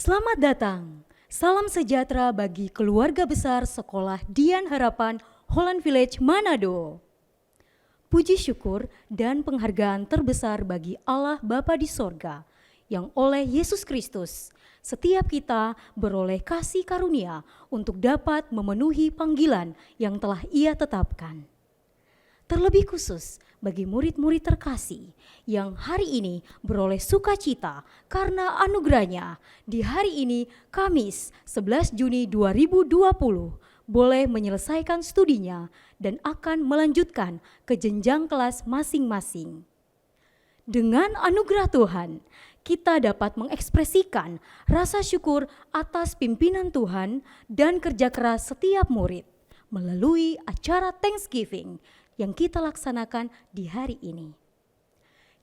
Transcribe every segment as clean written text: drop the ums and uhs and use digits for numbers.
Selamat datang. Salam sejahtera bagi keluarga besar Sekolah Dian Harapan Holland Village Manado. Puji syukur dan penghargaan terbesar bagi Allah Bapa di sorga, yang oleh Yesus Kristus, setiap kita beroleh kasih karunia untuk dapat memenuhi panggilan yang telah Ia tetapkan. Terlebih khusus bagi murid-murid terkasih yang hari ini beroleh sukacita karena anugerahnya di hari ini Kamis 11 Juni 2020 boleh menyelesaikan studinya dan akan melanjutkan ke jenjang kelas masing-masing. Dengan anugerah Tuhan, kita dapat mengekspresikan rasa syukur atas pimpinan Tuhan dan kerja keras setiap murid melalui acara Thanksgiving yang kita laksanakan di hari ini.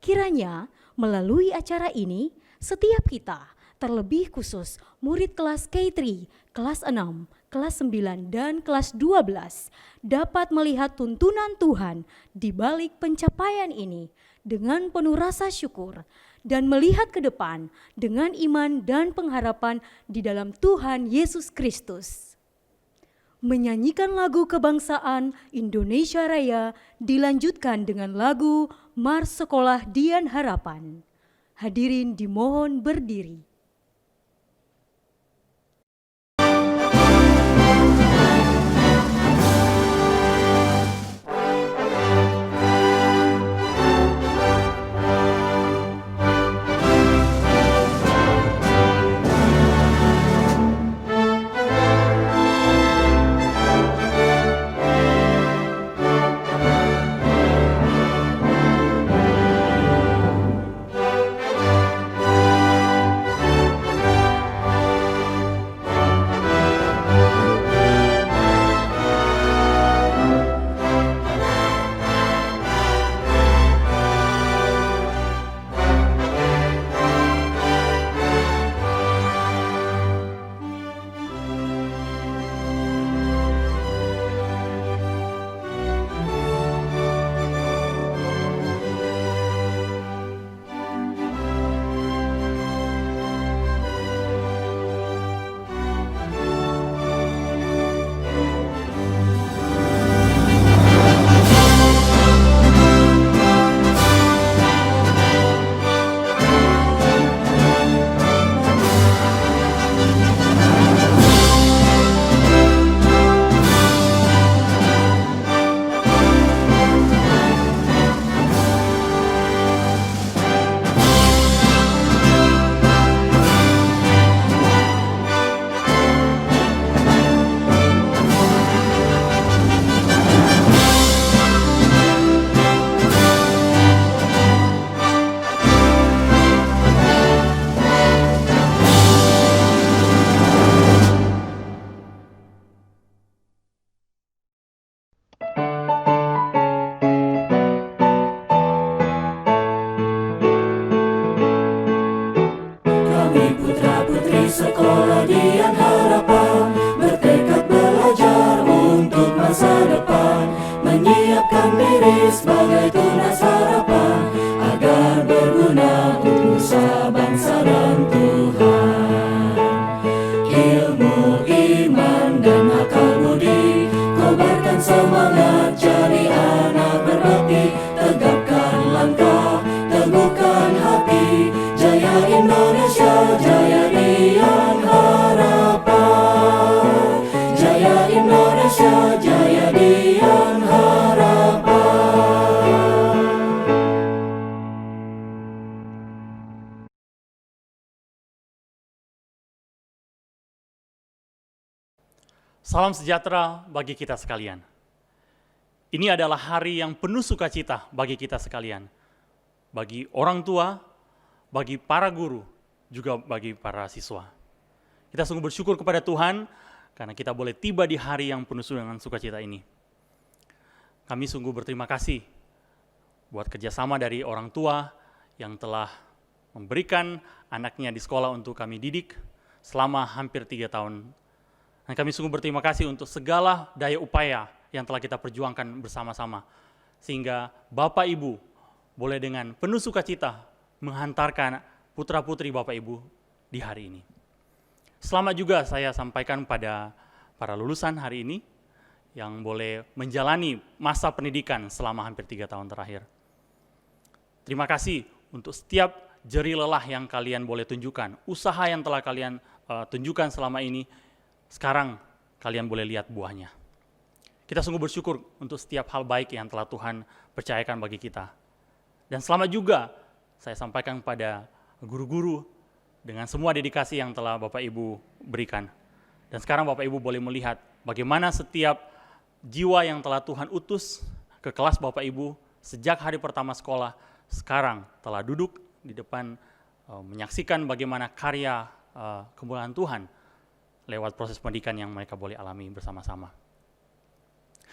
Kiranya melalui acara ini, setiap kita, terlebih khusus murid kelas K3, kelas 6, kelas 9, dan kelas 12, dapat melihat tuntunan Tuhan di balik pencapaian ini dengan penuh rasa syukur dan melihat ke depan dengan iman dan pengharapan di dalam Tuhan Yesus Kristus. Menyanyikan lagu kebangsaan Indonesia Raya dilanjutkan dengan lagu Mars Sekolah Dian Harapan. Hadirin dimohon berdiri. Sekolah Dian Harapan bertekad belajar untuk masa depan, menyiapkan diri sebagai tunas harapan agar berguna untuk nusa bangsa dan Tuhan. Ilmu, iman, dan akal budi, kobarkan semangat jadi anak berbakti, tegapkan langkah, teguhkan hati, jaya Indonesia, jaya Dian Harapan, jaya Indonesia, jaya Dian Harapan. Salam sejahtera bagi kita sekalian. Ini adalah hari yang penuh sukacita bagi kita sekalian. Bagi orang tua, bagi para guru, juga bagi para siswa. Kita sungguh bersyukur kepada Tuhan karena kita boleh tiba di hari yang penuh dengan sukacita ini. Kami sungguh berterima kasih buat kerjasama dari orang tua yang telah memberikan anaknya di sekolah untuk kami didik selama hampir 3 tahun. Dan kami sungguh berterima kasih untuk segala daya upaya yang telah kita perjuangkan bersama-sama. Sehingga Bapak Ibu boleh dengan penuh sukacita menghantarkan putra-putri Bapak Ibu di hari ini. Selamat juga saya sampaikan pada para lulusan hari ini yang boleh menjalani masa pendidikan selama hampir 3 tahun terakhir. Terima kasih untuk setiap jerih lelah yang kalian boleh tunjukkan, usaha yang telah kalian tunjukkan selama ini, sekarang kalian boleh lihat buahnya. Kita sungguh bersyukur untuk setiap hal baik yang telah Tuhan percayakan bagi kita. Dan selamat juga saya sampaikan pada guru-guru dengan semua dedikasi yang telah Bapak Ibu berikan. Dan sekarang Bapak Ibu boleh melihat bagaimana setiap jiwa yang telah Tuhan utus ke kelas Bapak Ibu sejak hari pertama sekolah, sekarang telah duduk di depan menyaksikan bagaimana karya kemuliaan Tuhan lewat proses pendidikan yang mereka boleh alami bersama-sama.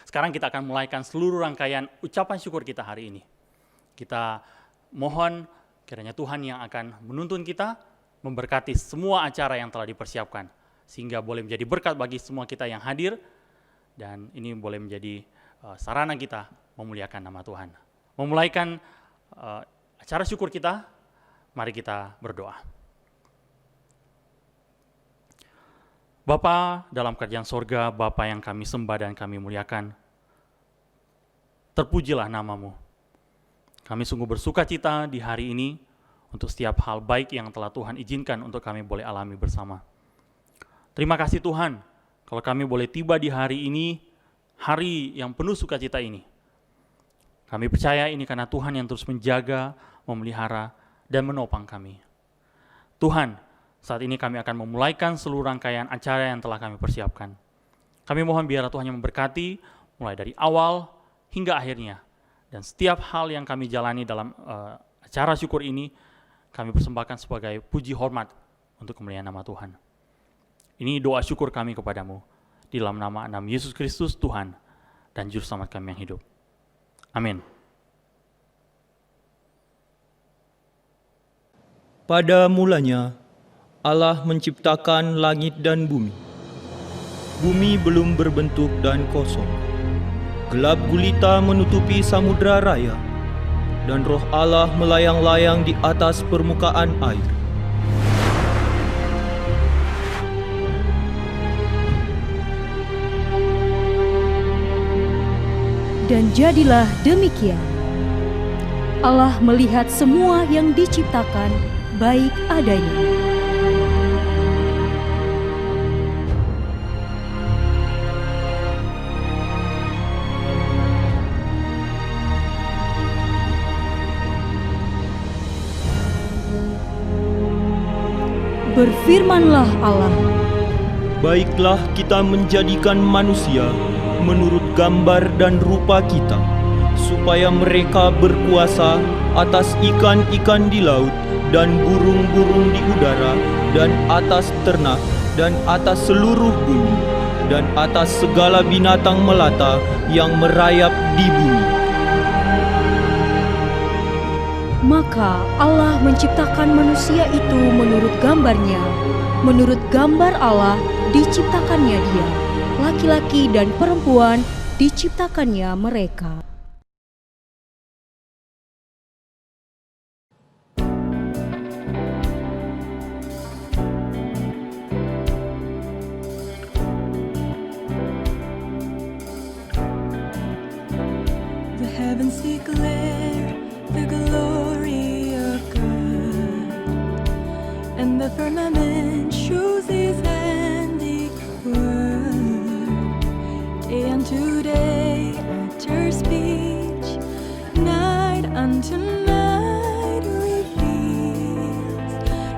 Sekarang kita akan mulaikan seluruh rangkaian ucapan syukur kita hari ini. Kita mohon kiranya Tuhan yang akan menuntun kita, memberkati semua acara yang telah dipersiapkan, sehingga boleh menjadi berkat bagi semua kita yang hadir, dan ini boleh menjadi sarana kita memuliakan nama Tuhan. Memulaikan acara syukur kita, mari kita berdoa. Bapa dalam kerajaan sorga, Bapa yang kami sembah dan kami muliakan, terpujilah nama-Mu. Kami sungguh bersuka cita di hari ini untuk setiap hal baik yang telah Tuhan izinkan untuk kami boleh alami bersama. Terima kasih Tuhan, kalau kami boleh tiba di hari ini, hari yang penuh sukacita ini. Kami percaya ini karena Tuhan yang terus menjaga, memelihara, dan menopang kami. Tuhan, saat ini kami akan memulaikan seluruh rangkaian acara yang telah kami persiapkan. Kami mohon biarlah Tuhan yang memberkati, mulai dari awal hingga akhirnya. Dan setiap hal yang kami jalani dalam acara syukur ini, kami persembahkan sebagai puji hormat untuk kemuliaan nama Tuhan. Ini doa syukur kami kepadamu, di dalam nama Yesus Kristus Tuhan dan Juru Selamat kami yang hidup. Amin. Pada mulanya, Allah menciptakan langit dan bumi. Bumi belum berbentuk dan kosong. Gelap gulita menutupi samudra raya, dan Roh Allah melayang-layang di atas permukaan air. Dan jadilah demikian. Allah melihat semua yang diciptakan baik adanya. Berfirmanlah Allah, Baiklah kita menjadikan manusia menurut gambar dan rupa kita, supaya mereka berkuasa atas ikan-ikan di laut dan burung-burung di udara dan atas ternak dan atas seluruh bumi dan atas segala binatang melata yang merayap di bumi. maka Allah menciptakan manusia itu menurut gambarnya. Menurut gambar Allah diciptakannya dia, laki-laki dan perempuan diciptakannya mereka. The heavens declare the glory of God, and the firmament shows His handiwork. Day unto day utters speech, night unto night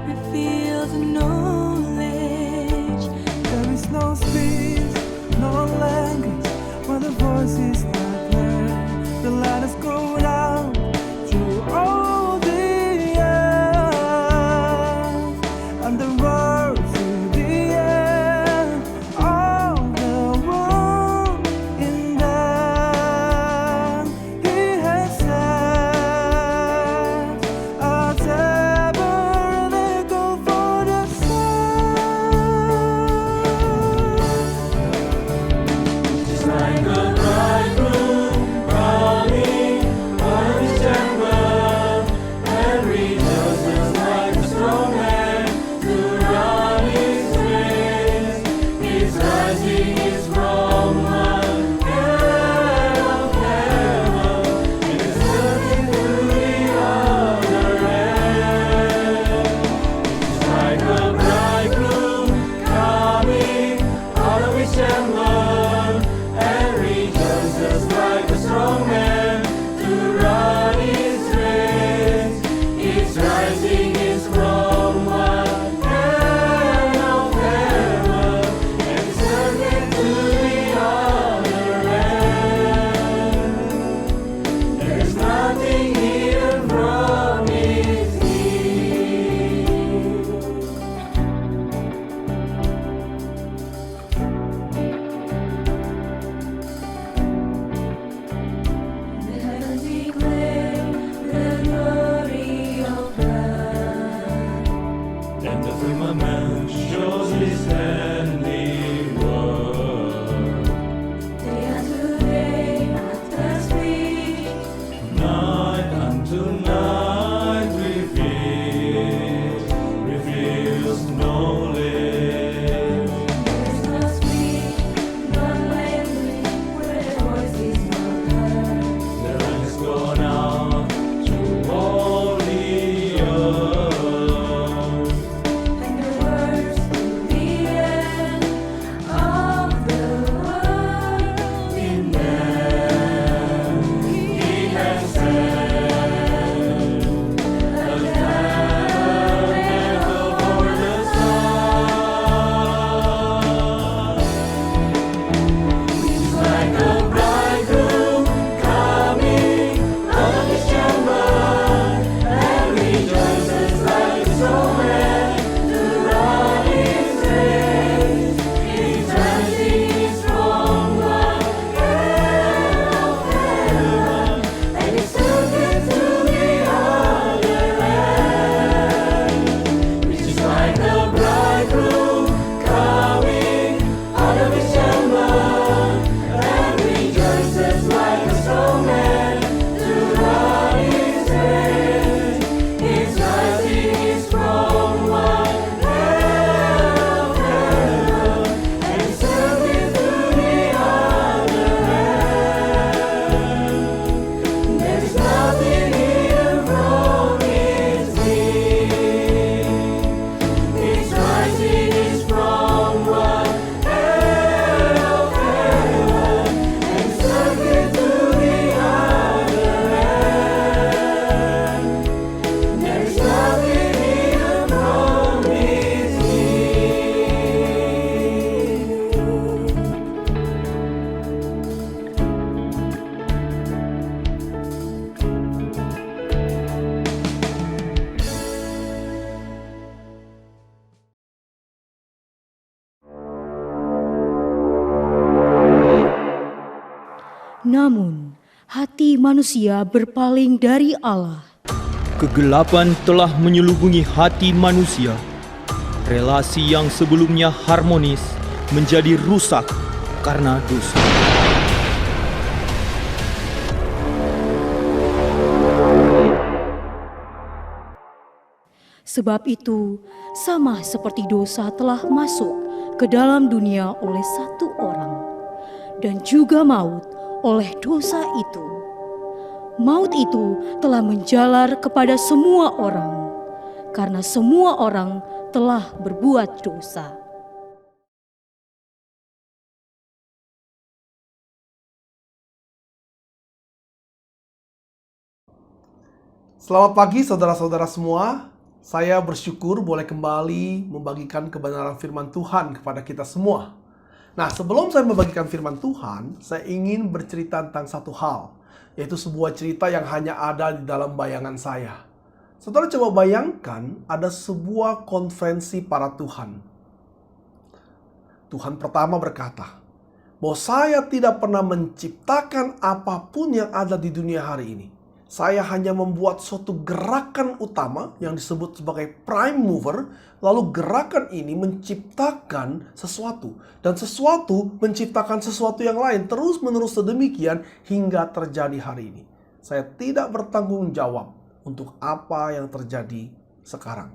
reveals knowledge. There is no speech, no language, where the voice is not heard. The light has gone out through all the earth, and the world through the air. All the world in them He has set a tabernacle for the sun. Just like a bridegroom Namun, hati manusia berpaling dari Allah. Kegelapan telah menyelubungi hati manusia. Relasi yang sebelumnya harmonis menjadi rusak karena dosa. Sebab itu, sama seperti dosa telah masuk ke dalam dunia oleh satu orang, dan juga maut oleh dosa itu. Maut itu telah menjalar kepada semua orang, karena semua orang telah berbuat dosa. Selamat pagi saudara-saudara semua. Saya bersyukur boleh kembali membagikan kebenaran firman Tuhan kepada kita semua. Nah, sebelum saya membagikan firman Tuhan, saya ingin bercerita tentang satu hal, yaitu sebuah cerita yang hanya ada di dalam bayangan saya. Saudara coba bayangkan ada sebuah konferensi para Tuhan. Tuhan pertama berkata, bahwa saya tidak pernah menciptakan apapun yang ada di dunia hari ini. Saya hanya membuat suatu gerakan utama yang disebut sebagai prime mover, lalu gerakan ini menciptakan sesuatu, dan sesuatu menciptakan sesuatu yang lain, terus menerus sedemikian hingga terjadi hari ini. Saya tidak bertanggung jawab untuk apa yang terjadi sekarang.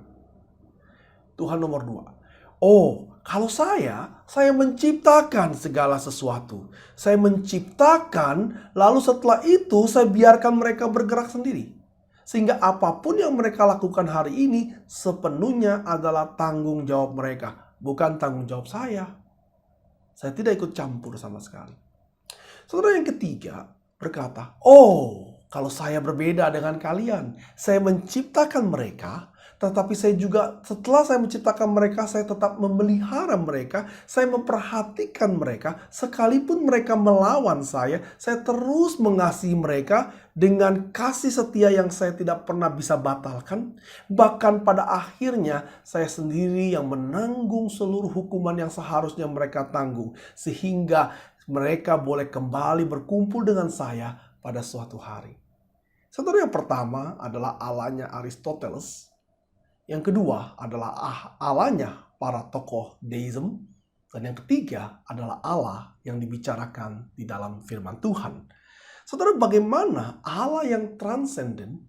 Tuhan nomor 2. Oh, kalau saya menciptakan segala sesuatu. Saya menciptakan, lalu setelah itu saya biarkan mereka bergerak sendiri. Sehingga apapun yang mereka lakukan hari ini sepenuhnya adalah tanggung jawab mereka, bukan tanggung jawab saya. Saya tidak ikut campur sama sekali. Saudara yang ketiga berkata, oh, kalau saya berbeda dengan kalian, saya menciptakan mereka, tetapi saya juga setelah saya menciptakan mereka, saya tetap memelihara mereka, saya memperhatikan mereka, sekalipun mereka melawan saya terus mengasihi mereka dengan kasih setia yang saya tidak pernah bisa batalkan. Bahkan pada akhirnya saya sendiri yang menanggung seluruh hukuman yang seharusnya mereka tanggung, sehingga mereka boleh kembali berkumpul dengan saya pada suatu hari. Saudara, yang pertama adalah Allahnya Aristoteles. Yang kedua adalah Allahnya para tokoh deism. Dan yang ketiga adalah Allah yang dibicarakan di dalam firman Tuhan. Saudara, bagaimana Allah yang transenden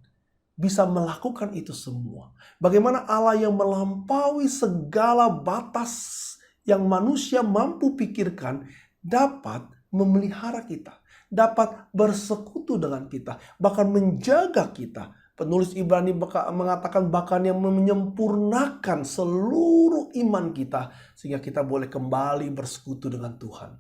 bisa melakukan itu semua? Bagaimana Allah yang melampaui segala batas yang manusia mampu pikirkan dapat memelihara kita, dapat bersekutu dengan kita, bahkan menjaga kita. Penulis Ibrani mengatakan bahkan yang menyempurnakan seluruh iman kita sehingga kita boleh kembali bersekutu dengan Tuhan.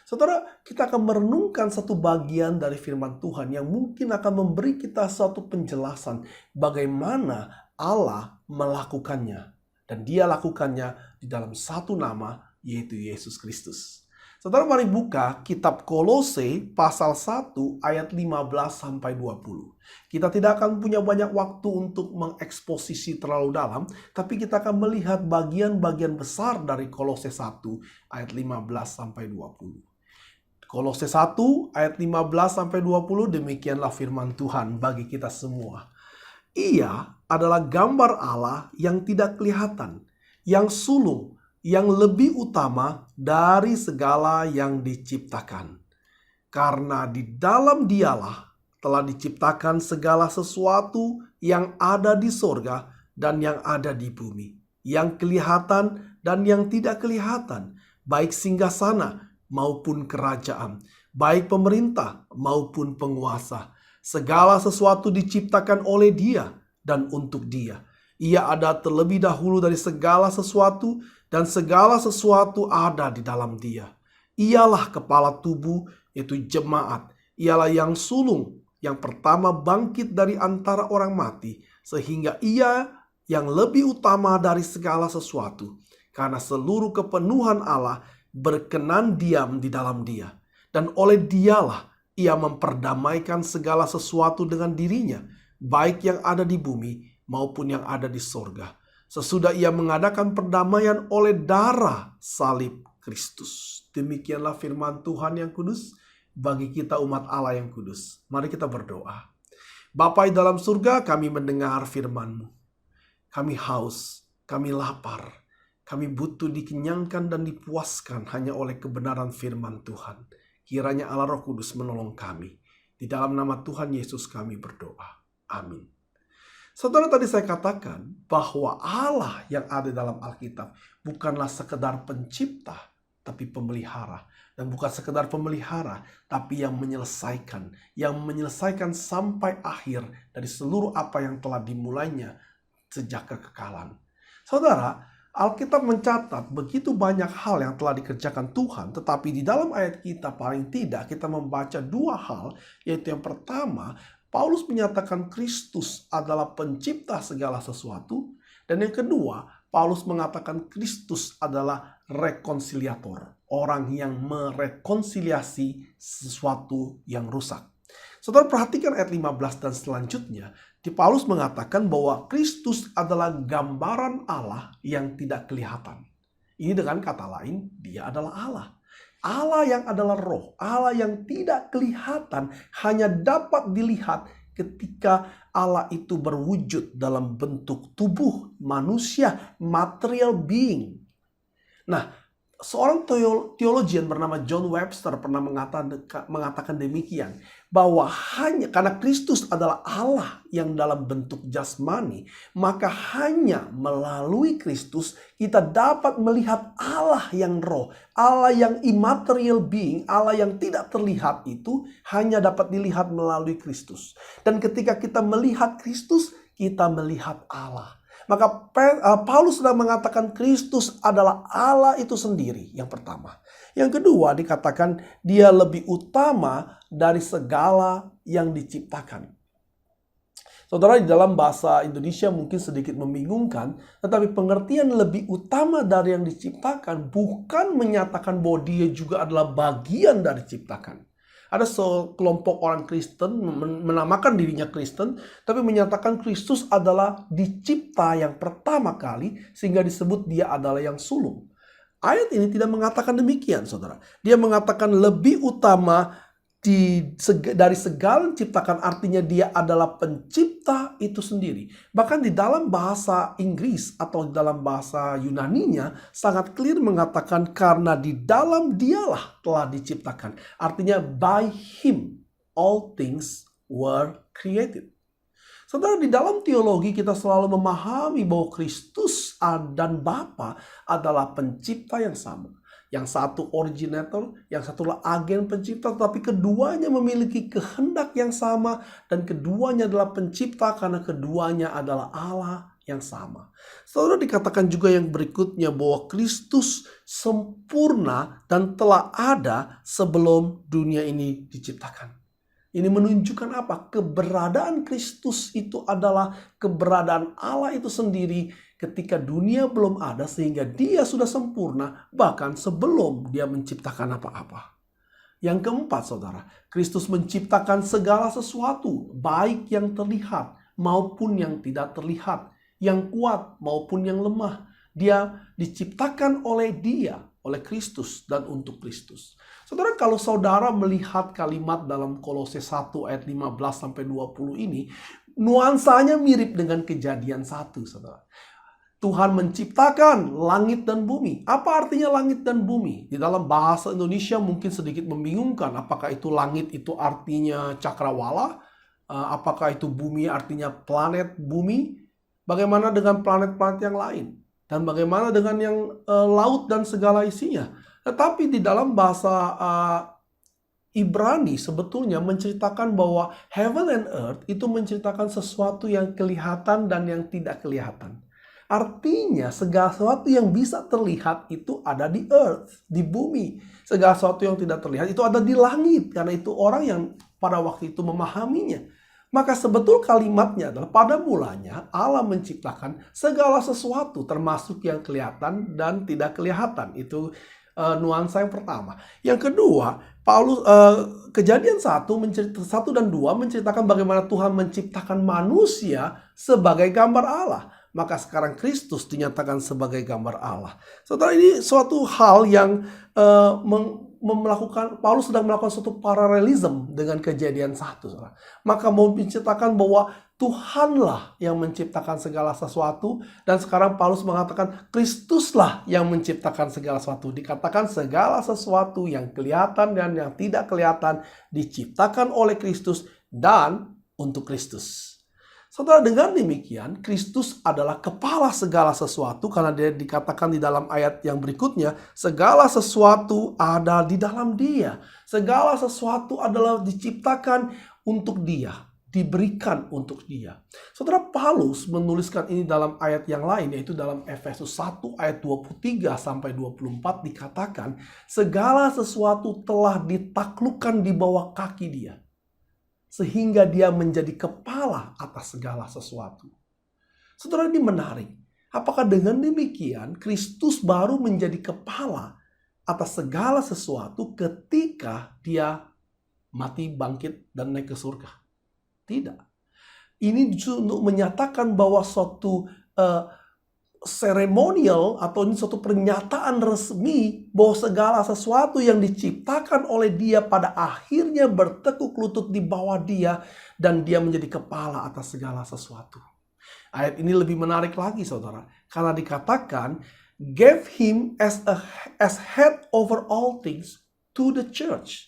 Saudara, kita akan merenungkan satu bagian dari firman Tuhan yang mungkin akan memberi kita suatu penjelasan bagaimana Allah melakukannya. Dan Dia lakukannya di dalam satu nama, yaitu Yesus Kristus. Saudara, mari buka kitab Kolose pasal 1 ayat 15-20. Kita tidak akan punya banyak waktu untuk mengeksposisi terlalu dalam, tapi kita akan melihat bagian-bagian besar dari Kolose 1 ayat 15-20. Kolose 1 ayat 15-20, demikianlah firman Tuhan bagi kita semua. Ia adalah gambar Allah yang tidak kelihatan, yang sulung, yang lebih utama dari segala yang diciptakan. Karena di dalam Dialah telah diciptakan segala sesuatu yang ada di sorga dan yang ada di bumi, yang kelihatan dan yang tidak kelihatan, baik singgasana maupun kerajaan, baik pemerintah maupun penguasa. Segala sesuatu diciptakan oleh Dia dan untuk Dia. Ia ada terlebih dahulu dari segala sesuatu, dan segala sesuatu ada di dalam Dia. Ialah kepala tubuh, yaitu jemaat. Ialah yang sulung, yang pertama bangkit dari antara orang mati, sehingga Ia yang lebih utama dari segala sesuatu. Karena seluruh kepenuhan Allah berkenan diam di dalam Dia. Dan oleh Dialah Ia memperdamaikan segala sesuatu dengan dirinya, baik yang ada di bumi maupun yang ada di sorga. Sesudah Ia mengadakan perdamaian oleh darah salib Kristus. Demikianlah firman Tuhan yang kudus bagi kita umat Allah yang kudus. Mari kita berdoa. Bapa di dalam surga, kami mendengar firman-Mu. Kami haus, kami lapar, kami butuh dikenyangkan dan dipuaskan hanya oleh kebenaran firman Tuhan. Kiranya Allah Roh Kudus menolong kami. Di dalam nama Tuhan Yesus kami berdoa. Amin. Saudara, tadi saya katakan bahwa Allah yang ada dalam Alkitab bukanlah sekedar pencipta, tapi pemelihara. Dan bukan sekedar pemelihara, tapi yang menyelesaikan. Yang menyelesaikan sampai akhir dari seluruh apa yang telah dimulainya sejak kekekalan. Saudara, Alkitab mencatat begitu banyak hal yang telah dikerjakan Tuhan, tetapi di dalam ayat kita paling tidak kita membaca dua hal, yaitu yang pertama, Paulus menyatakan Kristus adalah pencipta segala sesuatu, dan yang kedua, Paulus mengatakan Kristus adalah rekonsiliator, orang yang merekonsiliasi sesuatu yang rusak. Saudara, perhatikan ayat 15 dan selanjutnya. Di Paulus mengatakan bahwa Kristus adalah gambaran Allah yang tidak kelihatan. Ini dengan kata lain, Dia adalah Allah. Allah yang adalah roh, Allah yang tidak kelihatan, hanya dapat dilihat ketika Allah itu berwujud dalam bentuk tubuh manusia, material being. Nah, seorang teologian bernama John Webster pernah mengatakan demikian, bahwa hanya karena Kristus adalah Allah yang dalam bentuk jasmani, maka hanya melalui Kristus kita dapat melihat Allah yang roh, Allah yang immaterial being, Allah yang tidak terlihat itu hanya dapat dilihat melalui Kristus. Dan ketika kita melihat Kristus, kita melihat Allah. Maka Paulus sudah mengatakan Kristus adalah Allah itu sendiri, yang pertama. Yang kedua dikatakan Dia lebih utama dari segala yang diciptakan. Saudara, di dalam bahasa Indonesia mungkin sedikit membingungkan, tetapi pengertian lebih utama dari yang diciptakan bukan menyatakan bahwa Dia juga adalah bagian dari ciptakan. Ada sekelompok orang Kristen menamakan dirinya Kristen, tapi menyatakan Kristus adalah dicipta yang pertama kali, sehingga disebut Dia adalah yang sulung. Ayat ini tidak mengatakan demikian, saudara. Dia mengatakan lebih utama dari segala ciptakan, artinya Dia adalah pencipta itu sendiri. Bahkan di dalam bahasa Inggris atau di dalam bahasa Yunaninya sangat clear mengatakan karena di dalam Dialah telah diciptakan. Artinya by Him all things were created. Saudara, di dalam teologi kita selalu memahami bahwa Kristus dan Bapa adalah pencipta yang sama. Yang satu originator, yang satulah agen pencipta, tetapi keduanya memiliki kehendak yang sama, dan keduanya adalah pencipta karena keduanya adalah Allah yang sama. Saudara, dikatakan juga yang berikutnya bahwa Kristus sempurna dan telah ada sebelum dunia ini diciptakan. Ini menunjukkan apa? Keberadaan Kristus itu adalah keberadaan Allah itu sendiri ketika dunia belum ada, sehingga Dia sudah sempurna bahkan sebelum Dia menciptakan apa-apa. Yang keempat, saudara, Kristus menciptakan segala sesuatu, baik yang terlihat maupun yang tidak terlihat, yang kuat maupun yang lemah. Dia diciptakan oleh Dia, oleh Kristus dan untuk Kristus. Saudara, kalau saudara melihat kalimat dalam Kolose 1 ayat 15-20 ini, nuansanya mirip dengan Kejadian 1, saudara. Tuhan menciptakan langit dan bumi. Apa artinya langit dan bumi? Di dalam bahasa Indonesia mungkin sedikit membingungkan. Apakah itu langit itu artinya cakrawala? Apakah itu bumi artinya planet bumi? Bagaimana dengan planet-planet yang lain? Dan bagaimana dengan yang laut dan segala isinya? Tetapi di dalam bahasa Ibrani sebetulnya menceritakan bahwa heaven and earth itu menceritakan sesuatu yang kelihatan dan yang tidak kelihatan. Artinya segala sesuatu yang bisa terlihat itu ada di earth, di bumi. Segala sesuatu yang tidak terlihat itu ada di langit. Karena itu orang yang pada waktu itu memahaminya. Maka sebetul kalimatnya adalah pada mulanya Allah menciptakan segala sesuatu termasuk yang kelihatan dan tidak kelihatan. Itu nuansa yang pertama. Yang kedua, Kejadian 1 dan 2 menceritakan bagaimana Tuhan menciptakan manusia sebagai gambar Allah. Maka sekarang Kristus dinyatakan sebagai gambar Allah. Saudara, ini suatu hal yang Paulus sedang melakukan suatu paralelism dengan Kejadian 1. Saudara. Maka mau menceritakan bahwa Tuhanlah yang menciptakan segala sesuatu. Dan sekarang Paulus mengatakan Kristuslah yang menciptakan segala sesuatu. Dikatakan segala sesuatu yang kelihatan dan yang tidak kelihatan diciptakan oleh Kristus dan untuk Kristus. Saudara, dengan demikian Kristus adalah kepala segala sesuatu karena dia dikatakan di dalam ayat yang berikutnya, segala sesuatu ada di dalam Dia. Segala sesuatu adalah diciptakan untuk Dia, diberikan untuk Dia. Saudara, Paulus menuliskan ini dalam ayat yang lain, yaitu dalam Efesus 1 ayat 23 sampai 24 dikatakan, segala sesuatu telah ditaklukkan di bawah kaki Dia, sehingga Dia menjadi kepala atas segala sesuatu. Saudara, ini menarik. Apakah dengan demikian Kristus baru menjadi kepala atas segala sesuatu ketika Dia mati, bangkit, dan naik ke surga? Tidak. Ini justru untuk menyatakan bahwa suatu seremonial atau ini suatu pernyataan resmi bahwa segala sesuatu yang diciptakan oleh Dia pada akhirnya bertekuk lutut di bawah Dia dan Dia menjadi kepala atas segala sesuatu. Ayat ini lebih menarik lagi, saudara, karena dikatakan gave Him as head over all things to the church.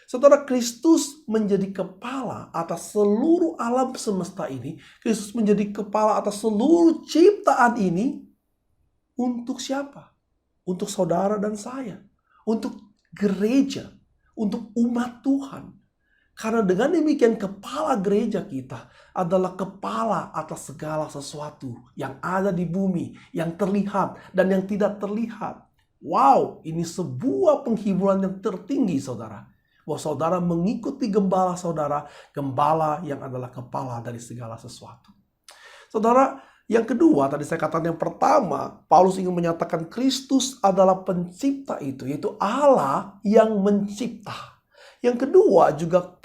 Saudara, Kristus menjadi kepala atas seluruh alam semesta ini. Kristus menjadi kepala atas seluruh ciptaan ini. Untuk siapa? Untuk saudara dan saya. Untuk gereja. Untuk umat Tuhan. Karena dengan demikian kepala gereja kita adalah kepala atas segala sesuatu yang ada di bumi, yang terlihat dan yang tidak terlihat. Wow, ini sebuah penghiburan yang tertinggi, saudara. Bahwa saudara mengikuti gembala saudara, gembala yang adalah kepala dari segala sesuatu. Saudara, yang kedua, tadi saya katakan yang pertama, Paulus ingin menyatakan Kristus adalah pencipta itu, yaitu Allah yang mencipta. Yang kedua juga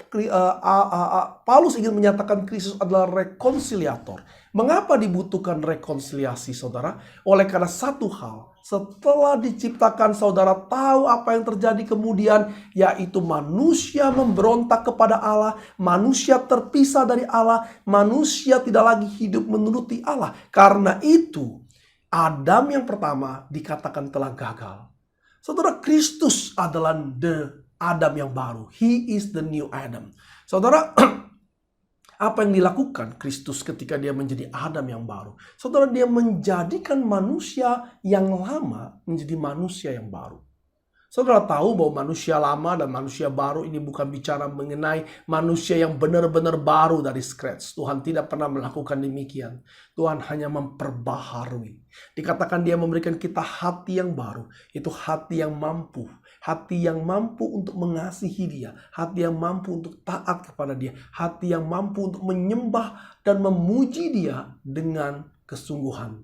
Paulus ingin menyatakan Kristus adalah rekonsiliator. Mengapa dibutuhkan rekonsiliasi, saudara? Oleh karena satu hal, setelah diciptakan saudara tahu apa yang terjadi kemudian, yaitu manusia memberontak kepada Allah, manusia terpisah dari Allah, manusia tidak lagi hidup menuruti Allah. Karena itu, Adam yang pertama dikatakan telah gagal. Saudara, Kristus adalah Adam yang baru. He is the new Adam. Saudara, apa yang dilakukan Kristus ketika Dia menjadi Adam yang baru? Saudara, Dia menjadikan manusia yang lama menjadi manusia yang baru. Saudara tahu bahwa manusia lama dan manusia baru ini bukan bicara mengenai manusia yang benar-benar baru dari scratch. Tuhan tidak pernah melakukan demikian. Tuhan hanya memperbaharui. Dikatakan Dia memberikan kita hati yang baru. Itu hati yang mampu. Hati yang mampu untuk mengasihi Dia. Hati yang mampu untuk taat kepada Dia. Hati yang mampu untuk menyembah dan memuji Dia dengan kesungguhan.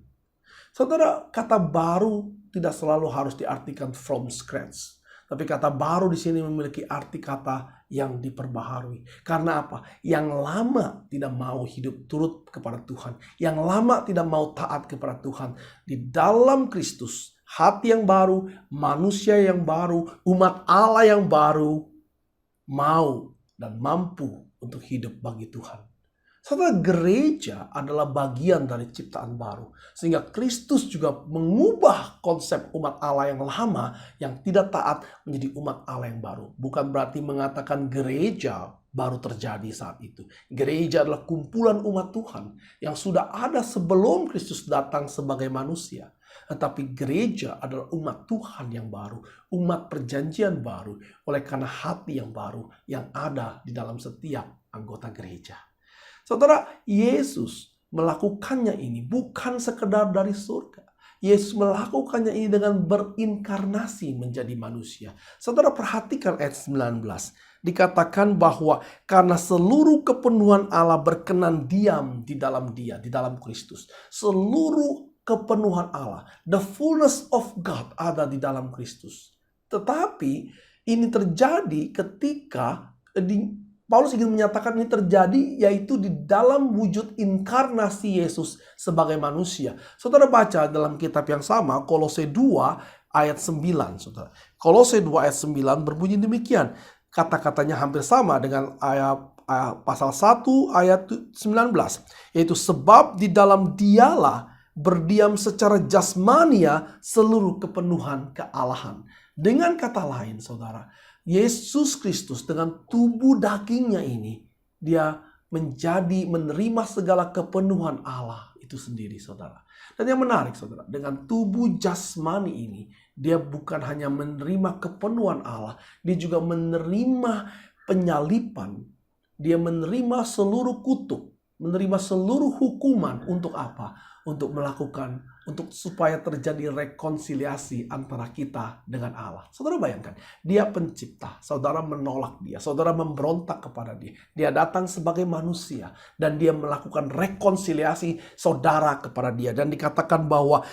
Saudara, kata baru tidak selalu harus diartikan from scratch. Tapi kata baru di sini memiliki arti kata yang diperbaharui. Karena apa? Yang lama tidak mau hidup turut kepada Tuhan. Yang lama tidak mau taat kepada Tuhan. Di dalam Kristus, hati yang baru, manusia yang baru, umat Allah yang baru, mau dan mampu untuk hidup bagi Tuhan. Saudara, gereja adalah bagian dari ciptaan baru. Sehingga Kristus juga mengubah konsep umat Allah yang lama yang tidak taat menjadi umat Allah yang baru. Bukan berarti mengatakan gereja baru terjadi saat itu. Gereja adalah kumpulan umat Tuhan yang sudah ada sebelum Kristus datang sebagai manusia. Tetapi gereja adalah umat Tuhan yang baru, umat perjanjian baru, oleh karena hati yang baru yang ada di dalam setiap anggota gereja. Saudara, Yesus melakukannya ini bukan sekedar dari surga. Yesus melakukannya ini dengan berinkarnasi menjadi manusia. Saudara, perhatikan ayat 19. Dikatakan bahwa karena seluruh kepenuhan Allah berkenan diam di dalam Dia, di dalam Kristus. Seluruh kepenuhan Allah, the fullness of God ada di dalam Kristus. Tetapi ini terjadi ketika Paulus ingin menyatakan ini terjadi yaitu di dalam wujud inkarnasi Yesus sebagai manusia. Saudara baca dalam kitab yang sama, Kolose 2 ayat 9. Saudara. Kolose 2 ayat 9 berbunyi demikian. Kata-katanya hampir sama dengan ayat pasal 1 ayat 19. Yaitu sebab di dalam Dialah berdiam secara jasmania seluruh kepenuhan kealahan. Dengan kata lain, saudara, Yesus Kristus dengan tubuh dagingnya ini, dia menerima segala kepenuhan Allah itu sendiri, saudara. Dan yang menarik, saudara, dengan tubuh jasmani ini, dia bukan hanya menerima kepenuhan Allah, dia juga menerima penyalipan, dia menerima seluruh kutuk, menerima seluruh hukuman untuk apa? Untuk supaya terjadi rekonsiliasi antara kita dengan Allah. Saudara bayangkan, dia pencipta, saudara menolak dia, saudara memberontak kepada dia. Dia datang sebagai manusia dan dia melakukan rekonsiliasi saudara kepada dia. Dan dikatakan bahwa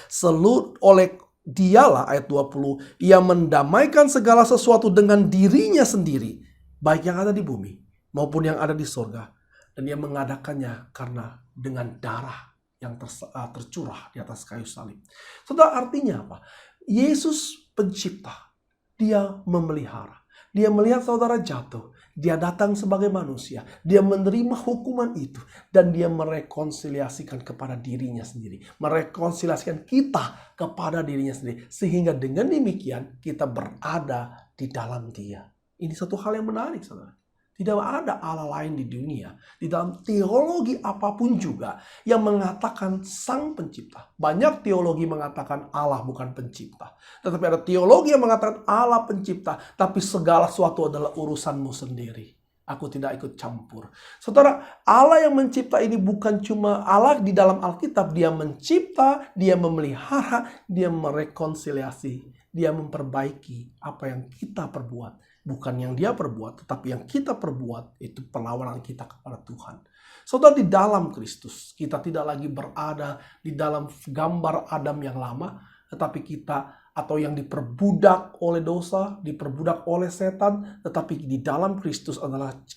oleh Dialah, ayat 20, ia mendamaikan segala sesuatu dengan dirinya sendiri, baik yang ada di bumi maupun yang ada di surga. Dan dia mengadakannya karena dengan darah yang tercurah di atas kayu salib. Saudara, artinya apa? Yesus pencipta. Dia memelihara. Dia melihat saudara jatuh. Dia datang sebagai manusia. Dia menerima hukuman itu. Dan dia merekonsiliasikan kepada dirinya sendiri. Merekonsiliasikan kita kepada dirinya sendiri. Sehingga dengan demikian kita berada di dalam Dia. Ini satu hal yang menarik, saudara. Tidak ada Allah lain di dunia, di dalam teologi apapun juga, yang mengatakan sang pencipta. Banyak teologi mengatakan Allah bukan pencipta. Tetapi ada teologi yang mengatakan Allah pencipta, tapi segala sesuatu adalah urusanmu sendiri. Aku tidak ikut campur. Saudara, Allah yang mencipta ini bukan cuma Allah di dalam Alkitab. Dia mencipta, dia memelihara, dia merekonsiliasi, dia memperbaiki apa yang kita perbuat. Bukan yang dia perbuat, tetapi yang kita perbuat itu perlawanan kita kepada Tuhan. Saudara, di dalam Kristus, kita tidak lagi berada di dalam gambar Adam yang lama, tetapi kita atau yang diperbudak oleh dosa, diperbudak oleh setan, tetapi di dalam Kristus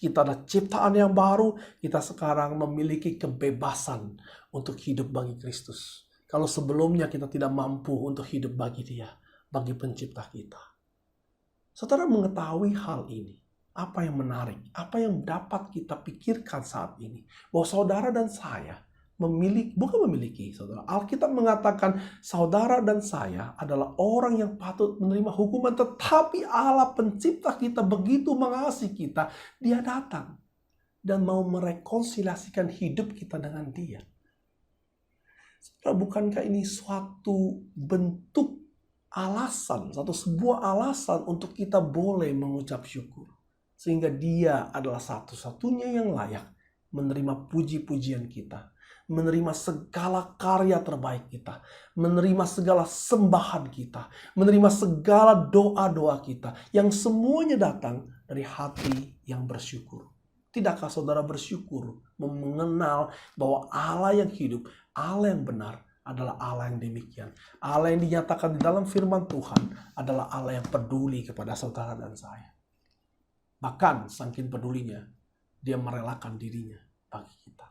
kita adalah ciptaan yang baru. Kita sekarang memiliki kebebasan untuk hidup bagi Kristus. Kalau sebelumnya kita tidak mampu untuk hidup bagi Dia, bagi pencipta kita. Saudara mengetahui hal ini, apa yang menarik, apa yang dapat kita pikirkan saat ini, bahwa saudara dan saya bukan memiliki, saudara. Alkitab mengatakan saudara dan saya adalah orang yang patut menerima hukuman, tetapi Allah pencipta kita begitu mengasihi kita, Dia datang dan mau merekonsiliasikan hidup kita dengan Dia. Saudara, bukankah ini suatu bentuk alasan, sebuah alasan untuk kita boleh mengucap syukur. Sehingga Dia adalah satu-satunya yang layak menerima puji-pujian kita. Menerima segala karya terbaik kita. Menerima segala sembahan kita. Menerima segala doa-doa kita. Yang semuanya datang dari hati yang bersyukur. Tidakkah saudara bersyukur mengenal bahwa Allah yang hidup, Allah yang benar, adalah Allah yang demikian. Allah yang dinyatakan di dalam firman Tuhan adalah Allah yang peduli kepada saudara dan saya. Bahkan saking pedulinya, Dia merelakan dirinya bagi kita.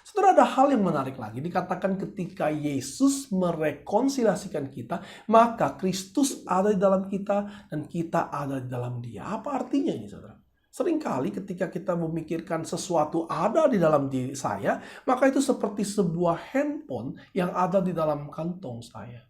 Saudara, ada hal yang menarik lagi. Dikatakan ketika Yesus merekonsiliasikan kita, maka Kristus ada di dalam kita dan kita ada di dalam Dia. Apa artinya ini, saudara? Seringkali ketika kita memikirkan sesuatu ada di dalam diri saya, maka itu seperti sebuah handphone yang ada di dalam kantong saya.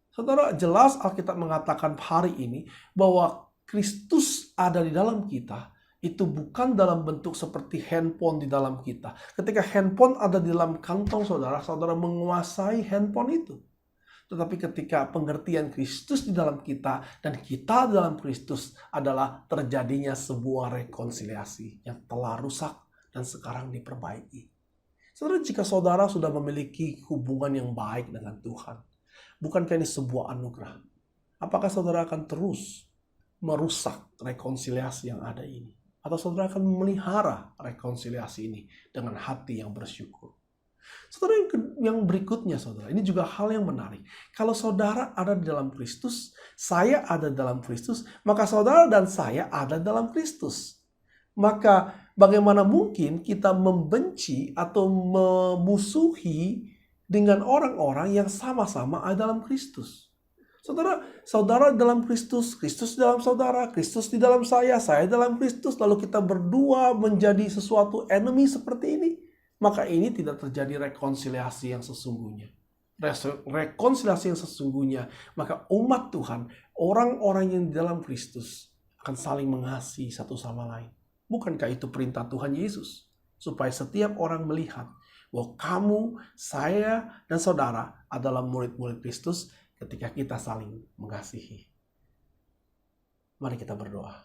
Saudara, jelas Alkitab mengatakan hari ini bahwa Kristus ada di dalam kita, itu bukan dalam bentuk seperti handphone di dalam kita. Ketika handphone ada di dalam kantong saudara, saudara menguasai handphone itu. Tetapi ketika pengertian Kristus di dalam kita dan kita dalam Kristus adalah terjadinya sebuah rekonsiliasi yang telah rusak dan sekarang diperbaiki. Saudara, jika saudara sudah memiliki hubungan yang baik dengan Tuhan, bukankah ini sebuah anugerah? Apakah saudara akan terus merusak rekonsiliasi yang ada ini? Atau saudara akan memelihara rekonsiliasi ini dengan hati yang bersyukur? Saudara, yang berikutnya saudara, ini juga hal yang menarik. Kalau saudara ada di dalam Kristus, saya ada dalam Kristus, maka saudara dan saya ada dalam Kristus. Maka bagaimana mungkin kita membenci atau memusuhi dengan orang-orang yang sama-sama ada dalam Kristus? Saudara dalam Kristus, Kristus dalam saudara, Kristus di dalam saya dalam Kristus, lalu kita berdua menjadi sesuatu enemy seperti ini. Maka ini tidak terjadi rekonsiliasi yang sesungguhnya. Rekonsiliasi yang sesungguhnya, maka umat Tuhan, orang-orang yang di dalam Kristus akan saling mengasihi satu sama lain. Bukankah itu perintah Tuhan Yesus? Supaya setiap orang melihat bahwa kamu, saya, dan saudara adalah murid-murid Kristus ketika kita saling mengasihi. Mari kita berdoa.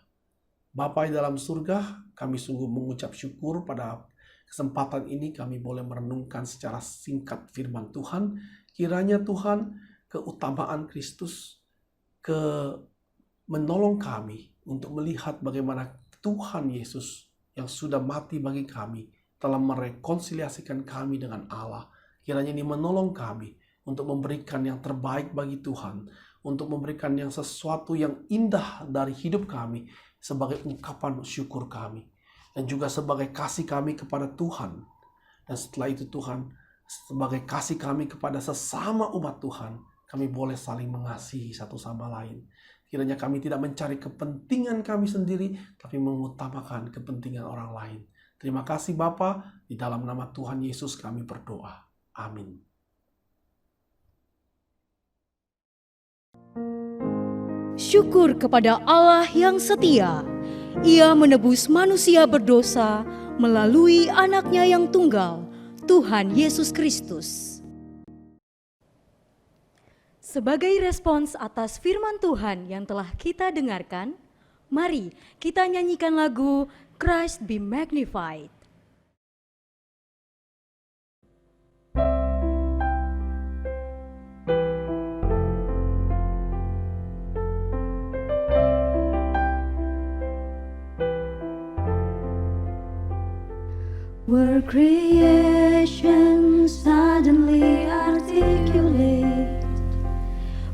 Bapa di dalam surga, kami sungguh mengucap syukur pada kesempatan ini kami boleh merenungkan secara singkat firman Tuhan. Kiranya Tuhan, keutamaan Kristus menolong kami untuk melihat bagaimana Tuhan Yesus yang sudah mati bagi kami telah merekonsiliasikan kami dengan Allah. Kiranya ini menolong kami untuk memberikan yang terbaik bagi Tuhan, untuk memberikan yang sesuatu yang indah dari hidup kami sebagai ungkapan syukur kami. Dan juga sebagai kasih kami kepada Tuhan. Dan setelah itu Tuhan, sebagai kasih kami kepada sesama umat Tuhan, kami boleh saling mengasihi satu sama lain. Kiranya kami tidak mencari kepentingan kami sendiri, tapi mengutamakan kepentingan orang lain. Terima kasih Bapa, di dalam nama Tuhan Yesus kami berdoa. Amin. Syukur kepada Allah yang setia. Ia menebus manusia berdosa melalui anaknya yang tunggal, Tuhan Yesus Kristus. Sebagai respons atas firman Tuhan yang telah kita dengarkan, mari kita nyanyikan lagu Christ Be Magnified. Were creation suddenly articulate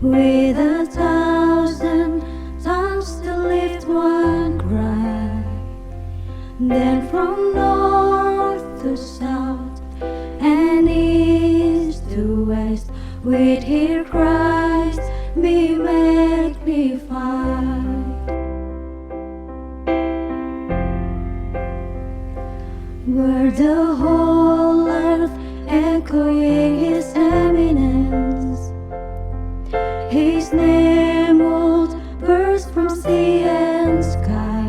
with 1,000 tongues to lift one cry, then from north to south and east to west we'd hear Christ be magnified. Were the whole earth echoing His eminence, His name would burst from sea and sky,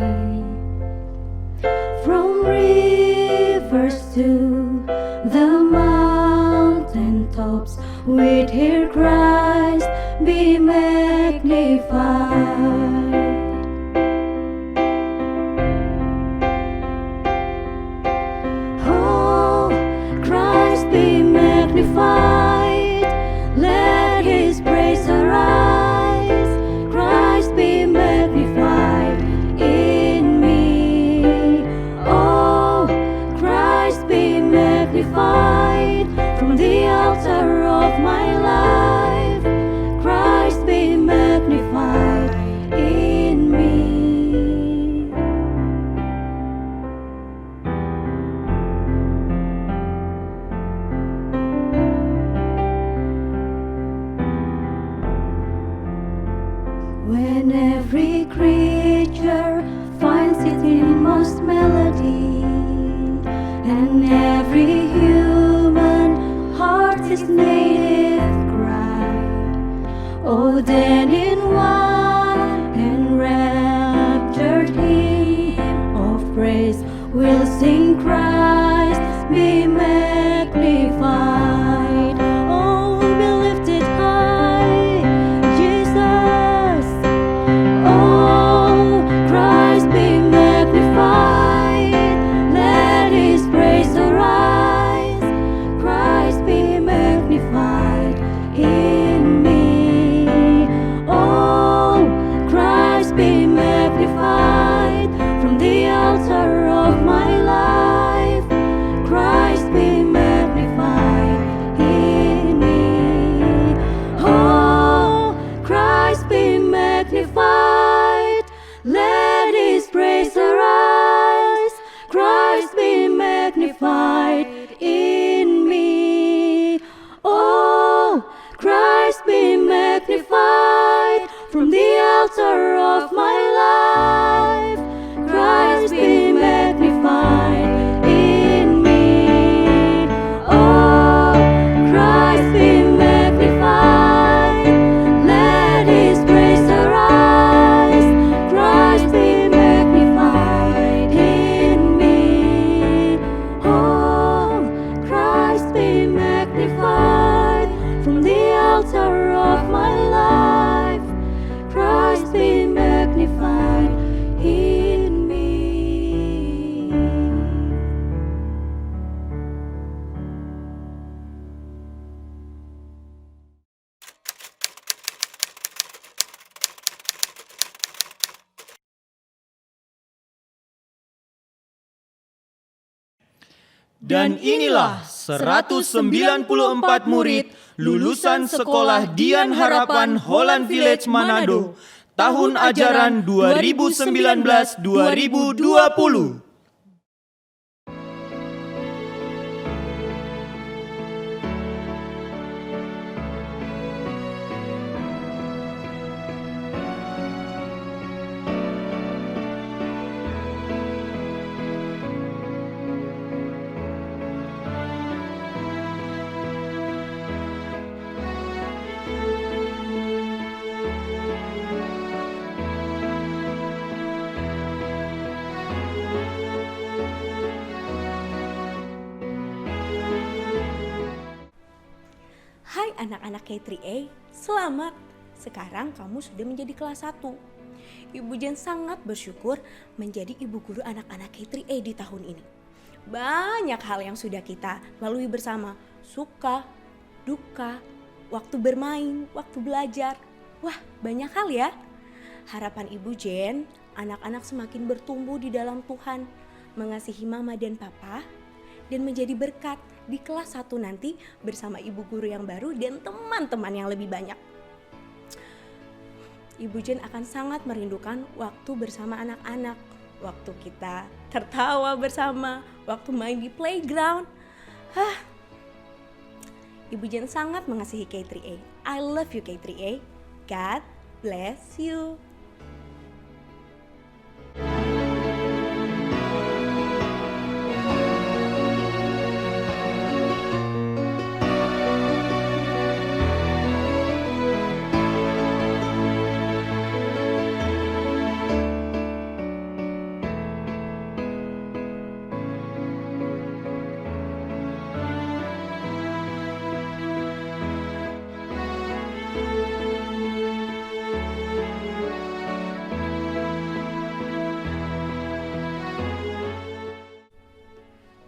from rivers to the mountain tops we'd hear Christ be magnified. Let His praise arise. Christ be magnified in me. Oh, Christ be magnified from the altar of my life. Christ be magnified in me. When every creature finds its inmost melody, and every human heart its native cry, oh, then in one enraptured hymn of praise we'll sing Christ be magnified. Oh, be lifted high. Dan inilah 194 murid lulusan Sekolah Dian Harapan Holland Village Manado tahun ajaran 2019-2020. Hai anak-anak K3A, selamat! Sekarang kamu sudah menjadi kelas 1. Ibu Jen sangat bersyukur menjadi ibu guru anak-anak K3A di tahun ini. Banyak hal yang sudah kita lalui bersama, suka, duka, waktu bermain, waktu belajar. Wah, banyak hal ya. Harapan Ibu Jen, anak-anak semakin bertumbuh di dalam Tuhan, mengasihi mama dan papa, dan menjadi berkat di kelas 1 nanti bersama ibu guru yang baru dan teman-teman yang lebih banyak. Ibu Jen akan sangat merindukan waktu bersama anak-anak, waktu kita tertawa bersama, waktu main di playground. Ibu Jen sangat mengasihi K3A. I love you K3A. God bless you.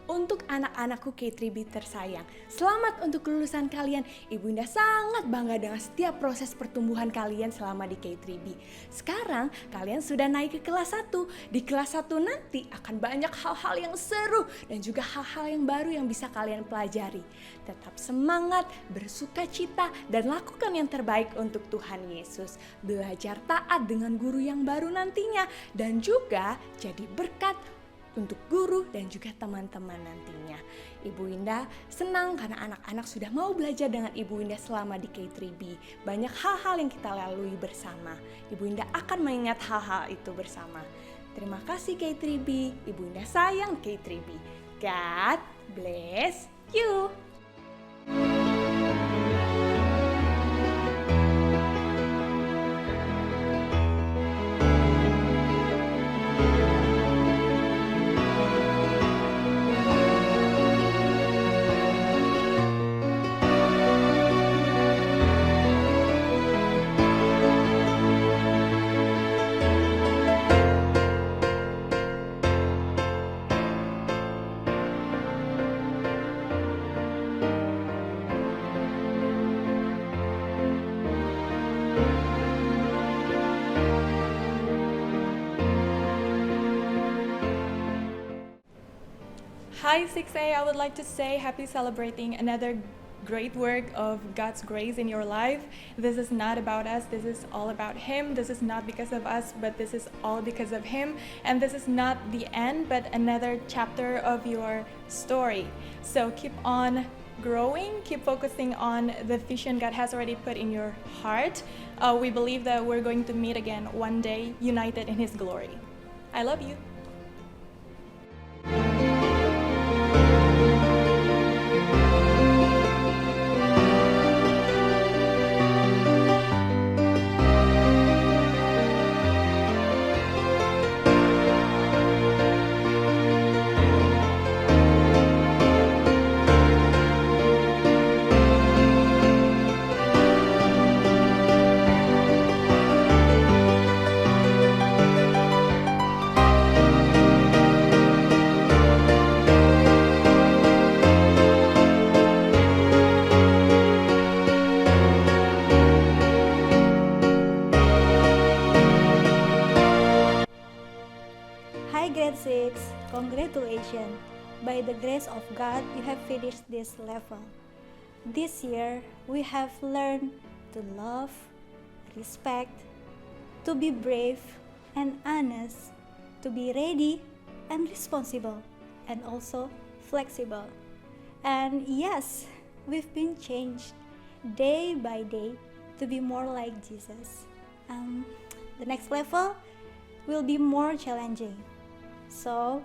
Untuk anak-anakku K3B tersayang, selamat untuk kelulusan kalian. Ibu Indah sangat bangga dengan setiap proses pertumbuhan kalian selama di K3B. Sekarang kalian sudah naik ke kelas 1. Di kelas 1 nanti akan banyak hal-hal yang seru dan juga hal-hal yang baru yang bisa kalian pelajari. Tetap semangat, bersuka cita, dan lakukan yang terbaik untuk Tuhan Yesus. Belajar taat dengan guru yang baru nantinya, dan juga jadi berkat untuk guru dan juga teman-teman nantinya. Ibu Indah senang karena anak-anak sudah mau belajar dengan Ibu Indah selama di K3B. Banyak hal-hal yang kita lalui bersama. Ibu Indah akan mengingat hal-hal itu bersama. Terima kasih K3B. Ibu Indah sayang K3B. God bless you. Hi 6A, I would like to say happy celebrating another great work of God's grace in your life. This is not about us, this is all about Him. This is not because of us, but this is all because of Him. And this is not the end, but another chapter of your story. So keep on growing, keep focusing on the vision God has already put in your heart. We believe that we're going to meet again one day, united in His glory. I love you. Hi grade 6, congratulations. by the grace of God, you have finished this level. This year, we have learned to love, respect, to be brave and honest, to be ready and responsible, and also flexible. And yes, we've been changed day by day to be more like Jesus. The next level will be more challenging. So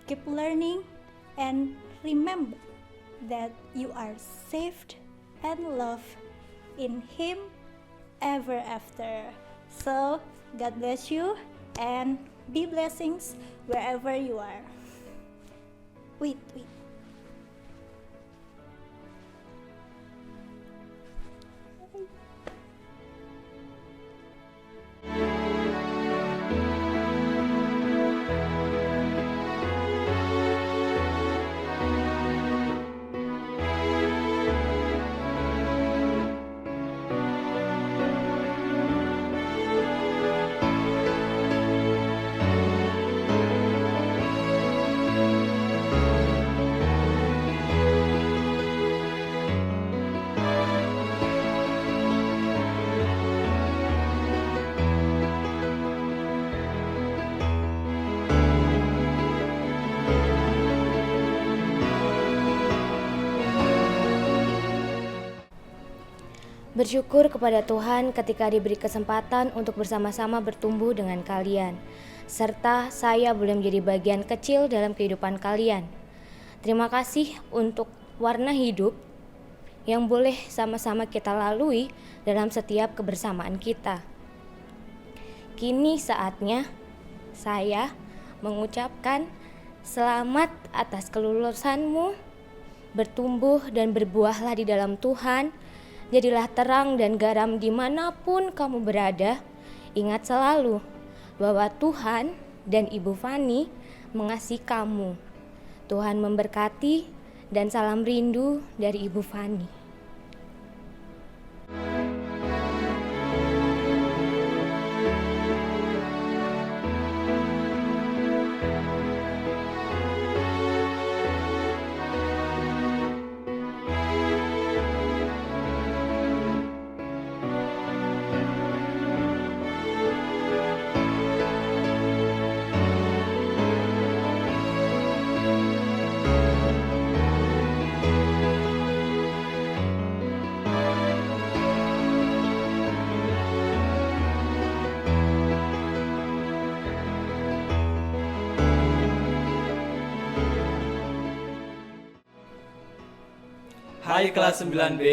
keep learning and remember that you are saved and loved in Him ever after. So God bless you and be blessings wherever you are. Wait. Bersyukur kepada Tuhan ketika diberi kesempatan untuk bersama-sama bertumbuh dengan kalian, serta saya boleh menjadi bagian kecil dalam kehidupan kalian. Terima kasih untuk warna hidup yang boleh sama-sama kita lalui dalam setiap kebersamaan kita. Kini saatnya saya mengucapkan selamat atas kelulusanmu, bertumbuh dan berbuahlah di dalam Tuhan. Jadilah terang dan garam dimanapun kamu berada. Ingat selalu bahwa Tuhan dan Ibu Fani mengasihi kamu. Tuhan memberkati dan salam rindu dari Ibu Fani. Hai kelas 9B,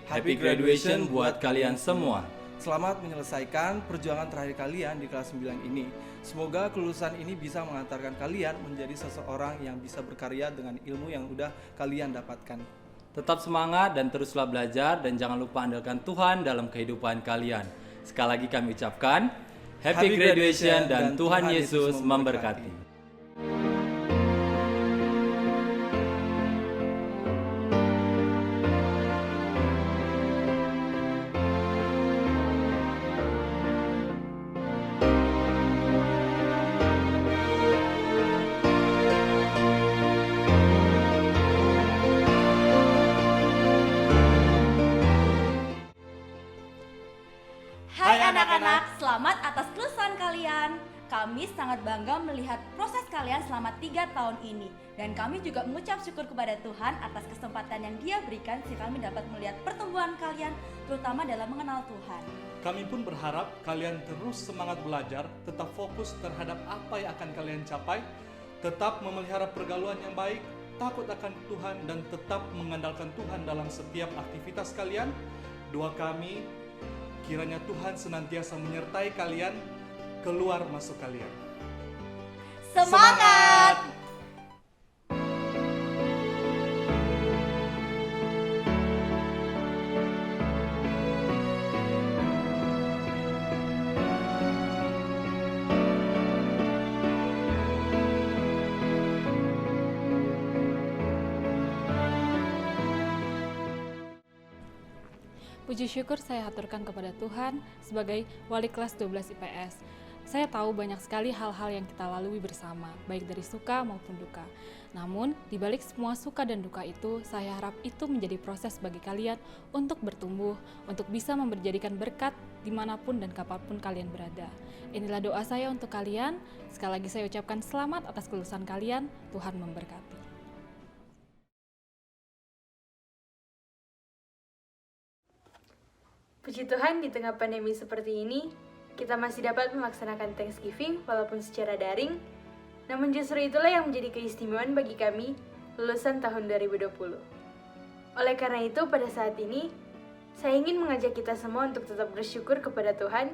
happy graduation buat kalian semua. Selamat menyelesaikan perjuangan terakhir kalian di kelas 9 ini. Semoga kelulusan ini bisa mengantarkan kalian menjadi seseorang yang bisa berkarya dengan ilmu yang udah kalian dapatkan. Tetap semangat dan teruslah belajar dan jangan lupa andalkan Tuhan dalam kehidupan kalian. Sekali lagi kami ucapkan happy graduation dan Tuhan Yesus memberkati. Hai anak-anak, selamat atas kelulusan kalian. Kami sangat bangga melihat proses kalian selama 3 tahun ini. Dan kami juga mengucap syukur kepada Tuhan atas kesempatan yang Dia berikan sehingga kami dapat melihat pertumbuhan kalian, terutama dalam mengenal Tuhan. Kami pun berharap kalian terus semangat belajar, tetap fokus terhadap apa yang akan kalian capai, tetap memelihara pergaulan yang baik, takut akan Tuhan, dan tetap mengandalkan Tuhan dalam setiap aktivitas kalian. Doa kami, kiranya Tuhan senantiasa menyertai kalian, keluar masuk kalian. Semangat! Puji syukur saya haturkan kepada Tuhan sebagai wali kelas 12 IPS. Saya tahu banyak sekali hal-hal yang kita lalui bersama, baik dari suka maupun duka. Namun, di balik semua suka dan duka itu, saya harap itu menjadi proses bagi kalian untuk bertumbuh, untuk bisa menjadikan berkat dimanapun dan kapanpun kalian berada. Inilah doa saya untuk kalian. Sekali lagi saya ucapkan selamat atas kelulusan kalian. Tuhan memberkati. Puji Tuhan, di tengah pandemi seperti ini, kita masih dapat melaksanakan Thanksgiving walaupun secara daring. Namun justru itulah yang menjadi keistimewaan bagi kami lulusan tahun 2020. Oleh karena itu, pada saat ini, saya ingin mengajak kita semua untuk tetap bersyukur kepada Tuhan,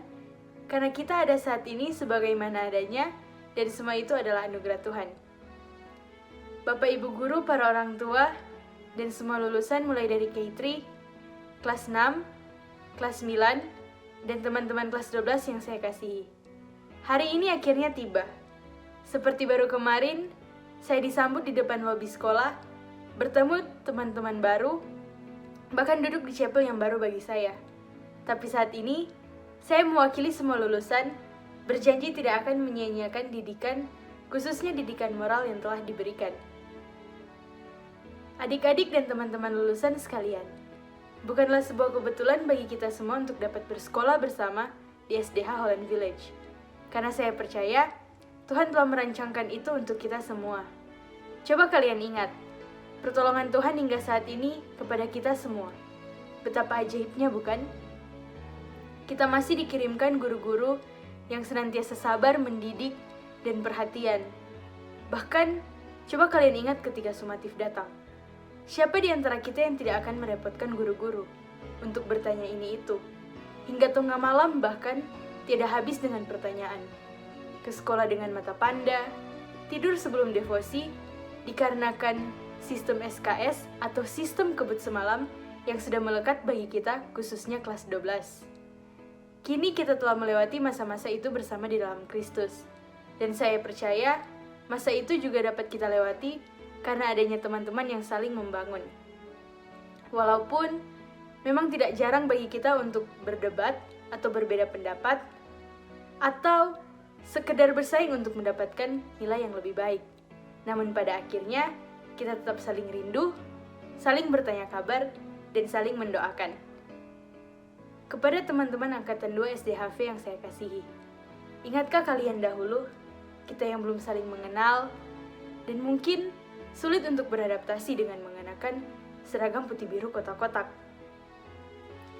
karena kita ada saat ini sebagaimana adanya, dan semua itu adalah anugerah Tuhan. Bapak Ibu Guru, para orang tua, dan semua lulusan mulai dari K3, kelas 6, kelas 9, dan teman-teman kelas 12 yang saya kasihi. Hari ini akhirnya tiba. Seperti baru kemarin, saya disambut di depan lobi sekolah, bertemu teman-teman baru, bahkan duduk di chapel yang baru bagi saya. Tapi saat ini, saya mewakili semua lulusan, berjanji tidak akan menyia-nyiakan didikan, khususnya didikan moral yang telah diberikan. Adik-adik dan teman-teman lulusan sekalian, bukanlah sebuah kebetulan bagi kita semua untuk dapat bersekolah bersama di SDH Holland Village. Karena saya percaya, Tuhan telah merancangkan itu untuk kita semua. Coba kalian ingat, pertolongan Tuhan hingga saat ini kepada kita semua. Betapa ajaibnya, bukan? Kita masih dikirimkan guru-guru yang senantiasa sabar mendidik dan perhatian. Bahkan, coba kalian ingat ketika sumatif datang. Siapa di antara kita yang tidak akan merepotkan guru-guru untuk bertanya ini itu? Hingga tengah malam bahkan tidak habis dengan pertanyaan. Ke sekolah dengan mata panda, tidur sebelum devosi, dikarenakan sistem SKS atau sistem kebut semalam yang sudah melekat bagi kita khususnya kelas 12. Kini kita telah melewati masa-masa itu bersama di dalam Kristus. Dan saya percaya masa itu juga dapat kita lewati karena adanya teman-teman yang saling membangun. Walaupun memang tidak jarang bagi kita untuk berdebat atau berbeda pendapat, atau sekedar bersaing untuk mendapatkan nilai yang lebih baik. Namun pada akhirnya, kita tetap saling rindu, saling bertanya kabar, dan saling mendoakan. Kepada teman-teman Angkatan 2 SDHV yang saya kasihi, ingatkah kalian dahulu, kita yang belum saling mengenal, dan mungkin sulit untuk beradaptasi dengan mengenakan seragam putih biru kotak-kotak.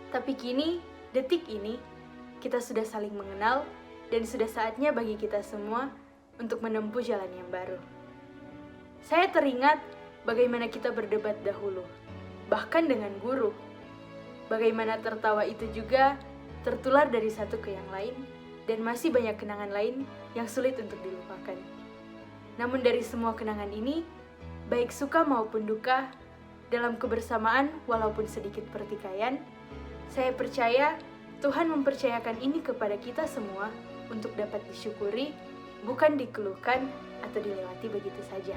Tapi kini, detik ini, kita sudah saling mengenal dan sudah saatnya bagi kita semua untuk menempuh jalan yang baru. Saya teringat bagaimana kita berdebat dahulu, bahkan dengan guru. Bagaimana tertawa itu juga tertular dari satu ke yang lain, dan masih banyak kenangan lain yang sulit untuk dilupakan. Namun dari semua kenangan ini, baik suka maupun duka, dalam kebersamaan walaupun sedikit pertikaian, saya percaya Tuhan mempercayakan ini kepada kita semua untuk dapat disyukuri, bukan dikeluhkan atau dilewati begitu saja.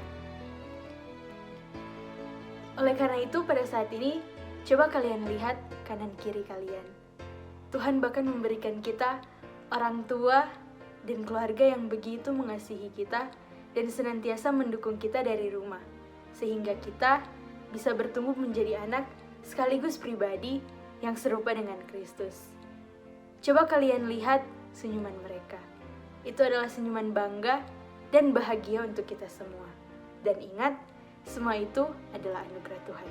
Oleh karena itu, pada saat ini, coba kalian lihat kanan kiri kalian. Tuhan bahkan memberikan kita orang tua dan keluarga yang begitu mengasihi kita dan senantiasa mendukung kita dari rumah, sehingga kita bisa bertumbuh menjadi anak sekaligus pribadi yang serupa dengan Kristus. Coba kalian lihat senyuman mereka. Itu adalah senyuman bangga dan bahagia untuk kita semua. Dan ingat, semua itu adalah anugerah Tuhan.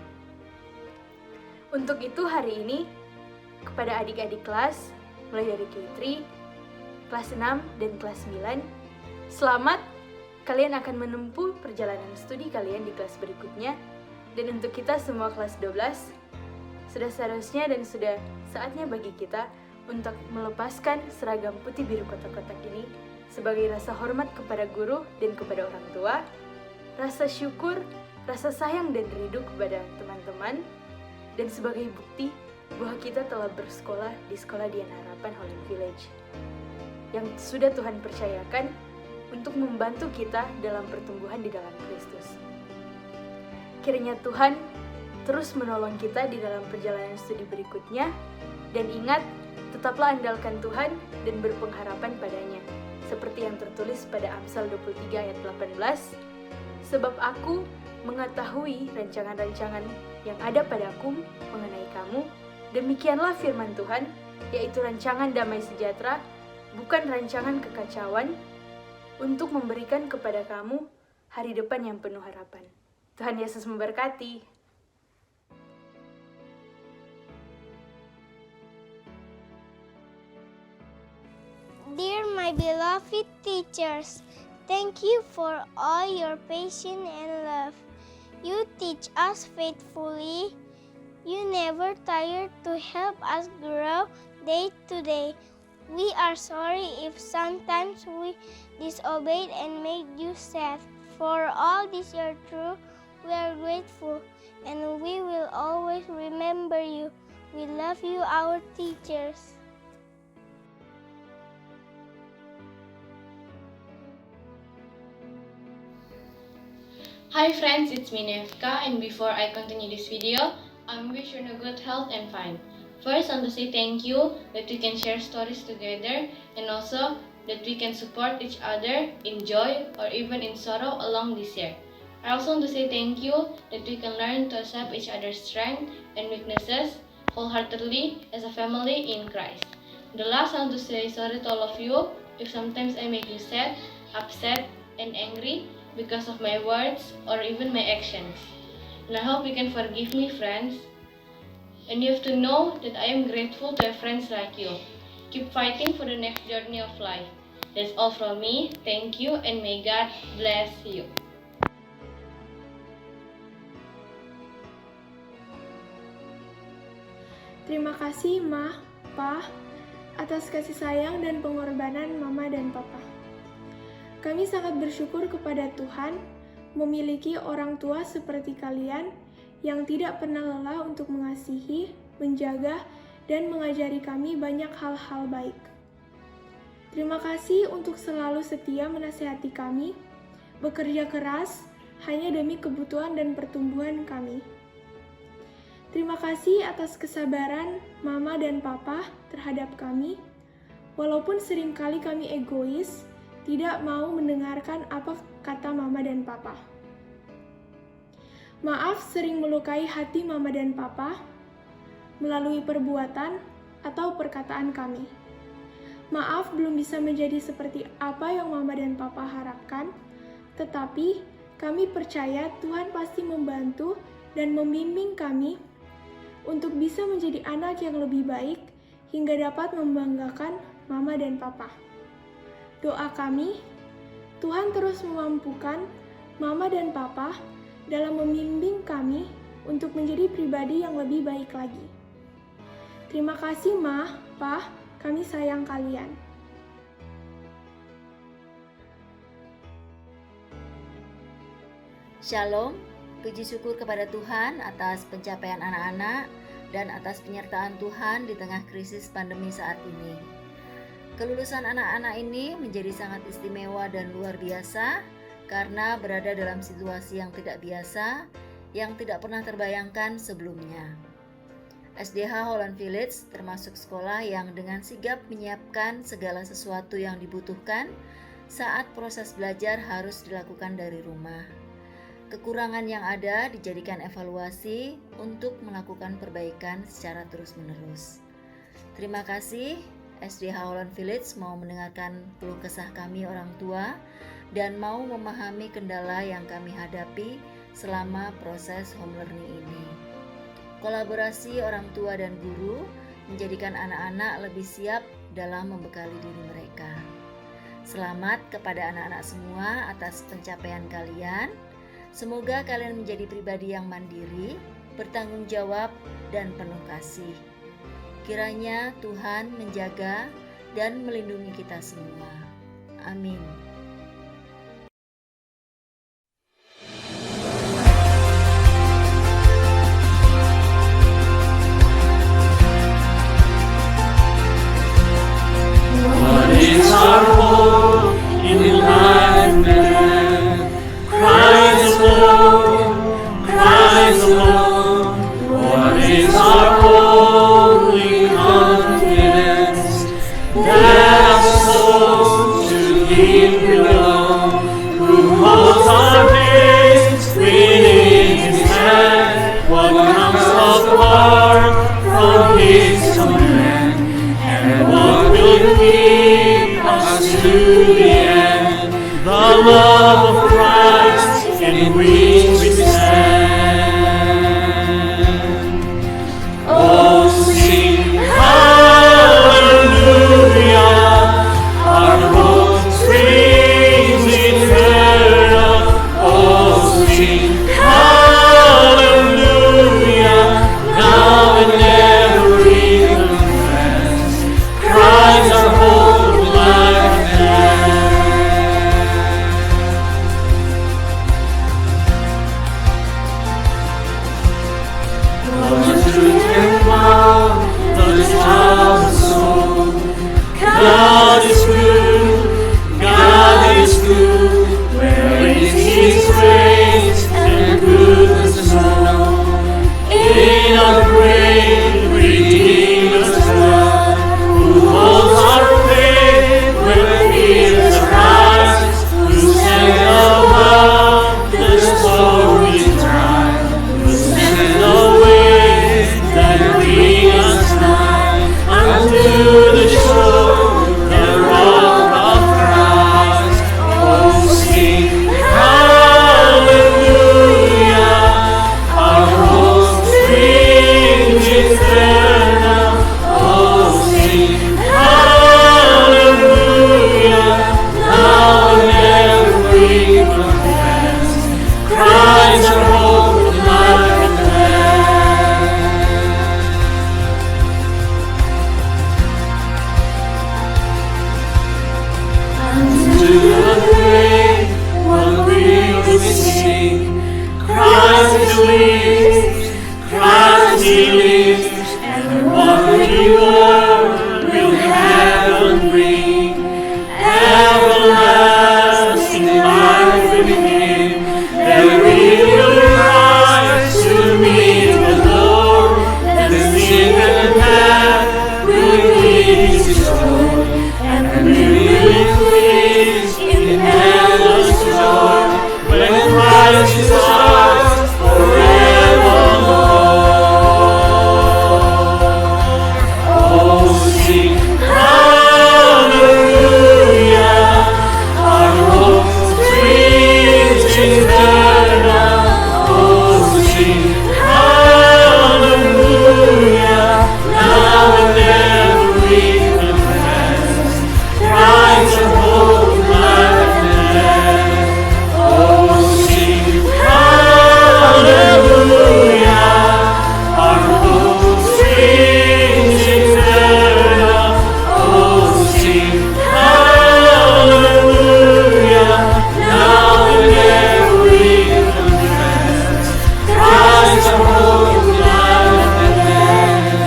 Untuk itu hari ini, kepada adik-adik kelas, mulai dari K3, kelas 6, dan kelas 9, selamat, kalian akan menempuh perjalanan studi kalian di kelas berikutnya. Dan untuk kita semua kelas 12, sudah seharusnya dan sudah saatnya bagi kita untuk melepaskan seragam putih biru kotak-kotak ini sebagai rasa hormat kepada guru dan kepada orang tua, rasa syukur, rasa sayang dan rindu kepada teman-teman, dan sebagai bukti bahwa kita telah bersekolah di Sekolah Dian Harapan Holland Village yang sudah Tuhan percayakan untuk membantu kita dalam pertumbuhan di dalam Kristus. Kiranya Tuhan terus menolong kita di dalam perjalanan studi berikutnya, dan ingat, tetaplah andalkan Tuhan dan berpengharapan padanya, seperti yang tertulis pada Amsal 23 ayat 18, sebab aku mengetahui rancangan-rancangan yang ada padaku mengenai kamu, demikianlah firman Tuhan, yaitu rancangan damai sejahtera, bukan rancangan kekacauan, untuk memberikan kepada kamu hari depan yang penuh harapan. Tuhan Yesus memberkati. Dear my beloved teachers, thank you for all your patience and love. You teach us faithfully. You never tire to help us grow day to day. We are sorry if sometimes we disobeyed and made you sad. For all this you are true, we are grateful, and we will always remember you. We love you, our teachers. Hi friends, it's me Nefka, and before I continue this video, I wish you good health and fine. First, I want to say thank you that we can share stories together, and also that we can support each other in joy or even in sorrow along this year. I also want to say thank you that we can learn to accept each other's strength and weaknesses wholeheartedly as a family in Christ. The last, I want to say sorry to all of you if sometimes I make you sad, upset, and angry because of my words or even my actions. And I hope you can forgive me, friends. And you have to know that I am grateful to have friends like you. Keep fighting for the next journey of life. That's all from me. Thank you, and may God bless you. Terima kasih Ma, Pa, atas kasih sayang dan pengorbanan Mama dan Papa. Kami sangat bersyukur kepada Tuhan memiliki orang tua seperti kalian yang tidak pernah lelah untuk mengasihi, menjaga, dan mengajari kami banyak hal-hal baik. Terima kasih untuk selalu setia menasihati kami, bekerja keras hanya demi kebutuhan dan pertumbuhan kami. Terima kasih atas kesabaran Mama dan Papa terhadap kami, walaupun seringkali kami egois, tidak mau mendengarkan apa kata Mama dan Papa. Maaf sering melukai hati Mama dan Papa melalui perbuatan atau perkataan kami. Maaf belum bisa menjadi seperti apa yang Mama dan Papa harapkan, tetapi kami percaya Tuhan pasti membantu dan membimbing kami untuk bisa menjadi anak yang lebih baik hingga dapat membanggakan Mama dan Papa. Doa kami, Tuhan terus memampukan Mama dan Papa dalam membimbing kami untuk menjadi pribadi yang lebih baik lagi. Terima kasih Ma, Pa, kami sayang kalian. Shalom, puji syukur kepada Tuhan atas pencapaian anak-anak dan atas penyertaan Tuhan di tengah krisis pandemi saat ini. Kelulusan anak-anak ini menjadi sangat istimewa dan luar biasa karena berada dalam situasi yang tidak biasa, yang tidak pernah terbayangkan sebelumnya. SDH Holland Village termasuk sekolah yang dengan sigap menyiapkan segala sesuatu yang dibutuhkan saat proses belajar harus dilakukan dari rumah. Kekurangan yang ada dijadikan evaluasi untuk melakukan perbaikan secara terus-menerus. Terima kasih. SDH Holland Village mau mendengarkan keluh kesah kami orang tua dan mau memahami kendala yang kami hadapi selama proses home learning ini. Kolaborasi orang tua dan guru menjadikan anak-anak lebih siap dalam membekali diri mereka. Selamat kepada anak-anak semua atas pencapaian kalian. Semoga kalian menjadi pribadi yang mandiri, bertanggung jawab, dan penuh kasih. Kiranya Tuhan menjaga dan melindungi kita semua. Amin. What is our hope in life and death? Christ alone, Christ alone. What is our only confidence? That our souls to His command, and what will keep us to the end? The love of Christ in which we stand. Oh, sing hallelujah, our hope springs eternal. Oh, sing hallelujah, now and ever we confess, Christ our hope, life and death. The truth and love, the child of soul. God is good, God is good, where is His grace and goodness known? In our great Redeemer's blood, who holds our faith when fears arise, who sent above the stormy tide, who sent the waves that bring us nigh unto the shore, the rock of Christ. Oh, sing hallelujah, our hope springs eternal. Oh, sing hallelujah, now and ever we confess, Christ our hope, life and unto the grave, what will we sing? Christ lives, Christ He lives, and what reward will heaven bring? Everlasting life with Him, there we will rise to meet the Lord, and sin and death will be destroyed, and we will live in endless joy when Christ is ours forevermore. Oh, sing hallelujah, our hope springs eternal. Oh, sing hallelujah, now and ever we confess, Christ our hope, life and death. Oh, sing hallelujah, our hope springs eternal. Oh, sing hallelujah, now and ever we confess, Christ our hope, life and death.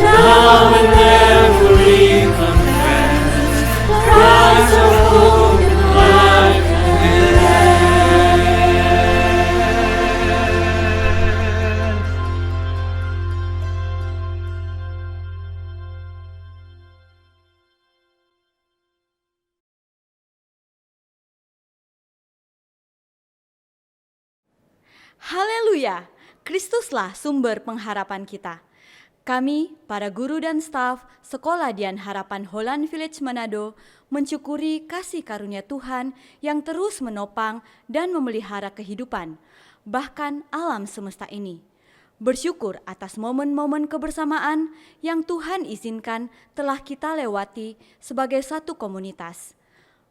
Now and ever we confess, Christ our hope, life and Haleluya, Kristuslah sumber pengharapan kita. Kami, para guru dan staf Sekolah Dian Harapan Holland Village Manado, mensyukuri kasih karunia Tuhan yang terus menopang dan memelihara kehidupan, bahkan alam semesta ini. Bersyukur atas momen-momen kebersamaan yang Tuhan izinkan telah kita lewati sebagai satu komunitas.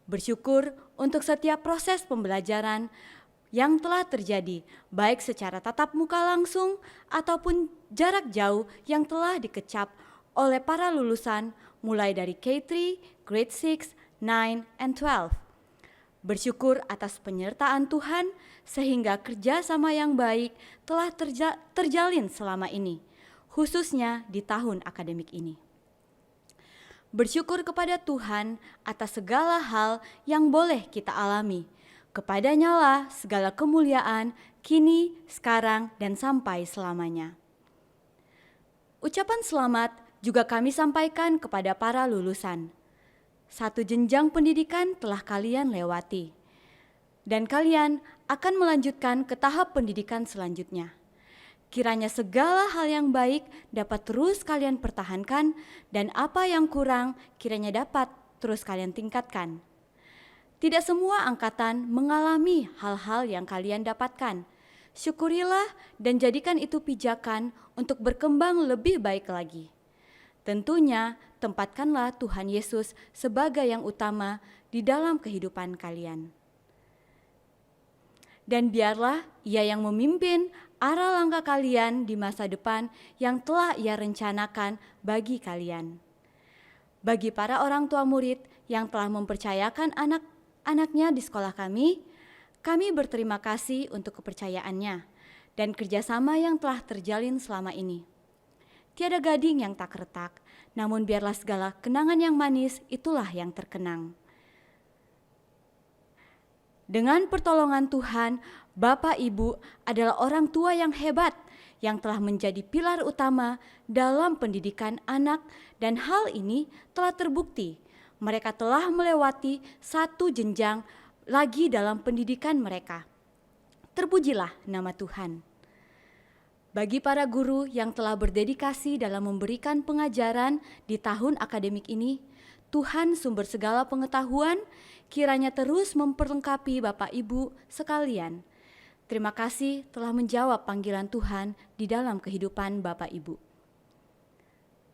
Bersyukur untuk setiap proses pembelajaran yang telah terjadi, baik secara tatap muka langsung ataupun jarak jauh yang telah dikecap oleh para lulusan mulai dari K3, Grade 6, 9, and 12. Bersyukur atas penyertaan Tuhan sehingga kerjasama yang baik telah terjalin selama ini, khususnya di tahun akademik ini. Bersyukur kepada Tuhan atas segala hal yang boleh kita alami. Kepadanya lah segala kemuliaan, kini, sekarang, dan sampai selamanya. Ucapan selamat juga kami sampaikan kepada para lulusan. Satu jenjang pendidikan telah kalian lewati, dan kalian akan melanjutkan ke tahap pendidikan selanjutnya. Kiranya segala hal yang baik dapat terus kalian pertahankan, dan apa yang kurang kiranya dapat terus kalian tingkatkan. Tidak semua angkatan mengalami hal-hal yang kalian dapatkan. Syukurilah dan jadikan itu pijakan untuk berkembang lebih baik lagi. Tentunya tempatkanlah Tuhan Yesus sebagai yang utama di dalam kehidupan kalian. Dan biarlah Ia yang memimpin arah langkah kalian di masa depan yang telah Ia rencanakan bagi kalian. Bagi para orang tua murid yang telah mempercayakan anak-anaknya di sekolah kami berterima kasih untuk kepercayaannya dan kerjasama yang telah terjalin selama ini. Tiada gading yang tak retak, namun biarlah segala kenangan yang manis itulah yang terkenang. Dengan pertolongan Tuhan, Bapak Ibu adalah orang tua yang hebat yang telah menjadi pilar utama dalam pendidikan anak, dan hal ini telah terbukti. Mereka telah melewati satu jenjang lagi dalam pendidikan mereka. Terpujilah nama Tuhan. Bagi para guru yang telah berdedikasi dalam memberikan pengajaran di tahun akademik ini, Tuhan sumber segala pengetahuan kiranya terus memperlengkapi Bapak Ibu sekalian. Terima kasih telah menjawab panggilan Tuhan di dalam kehidupan Bapak Ibu.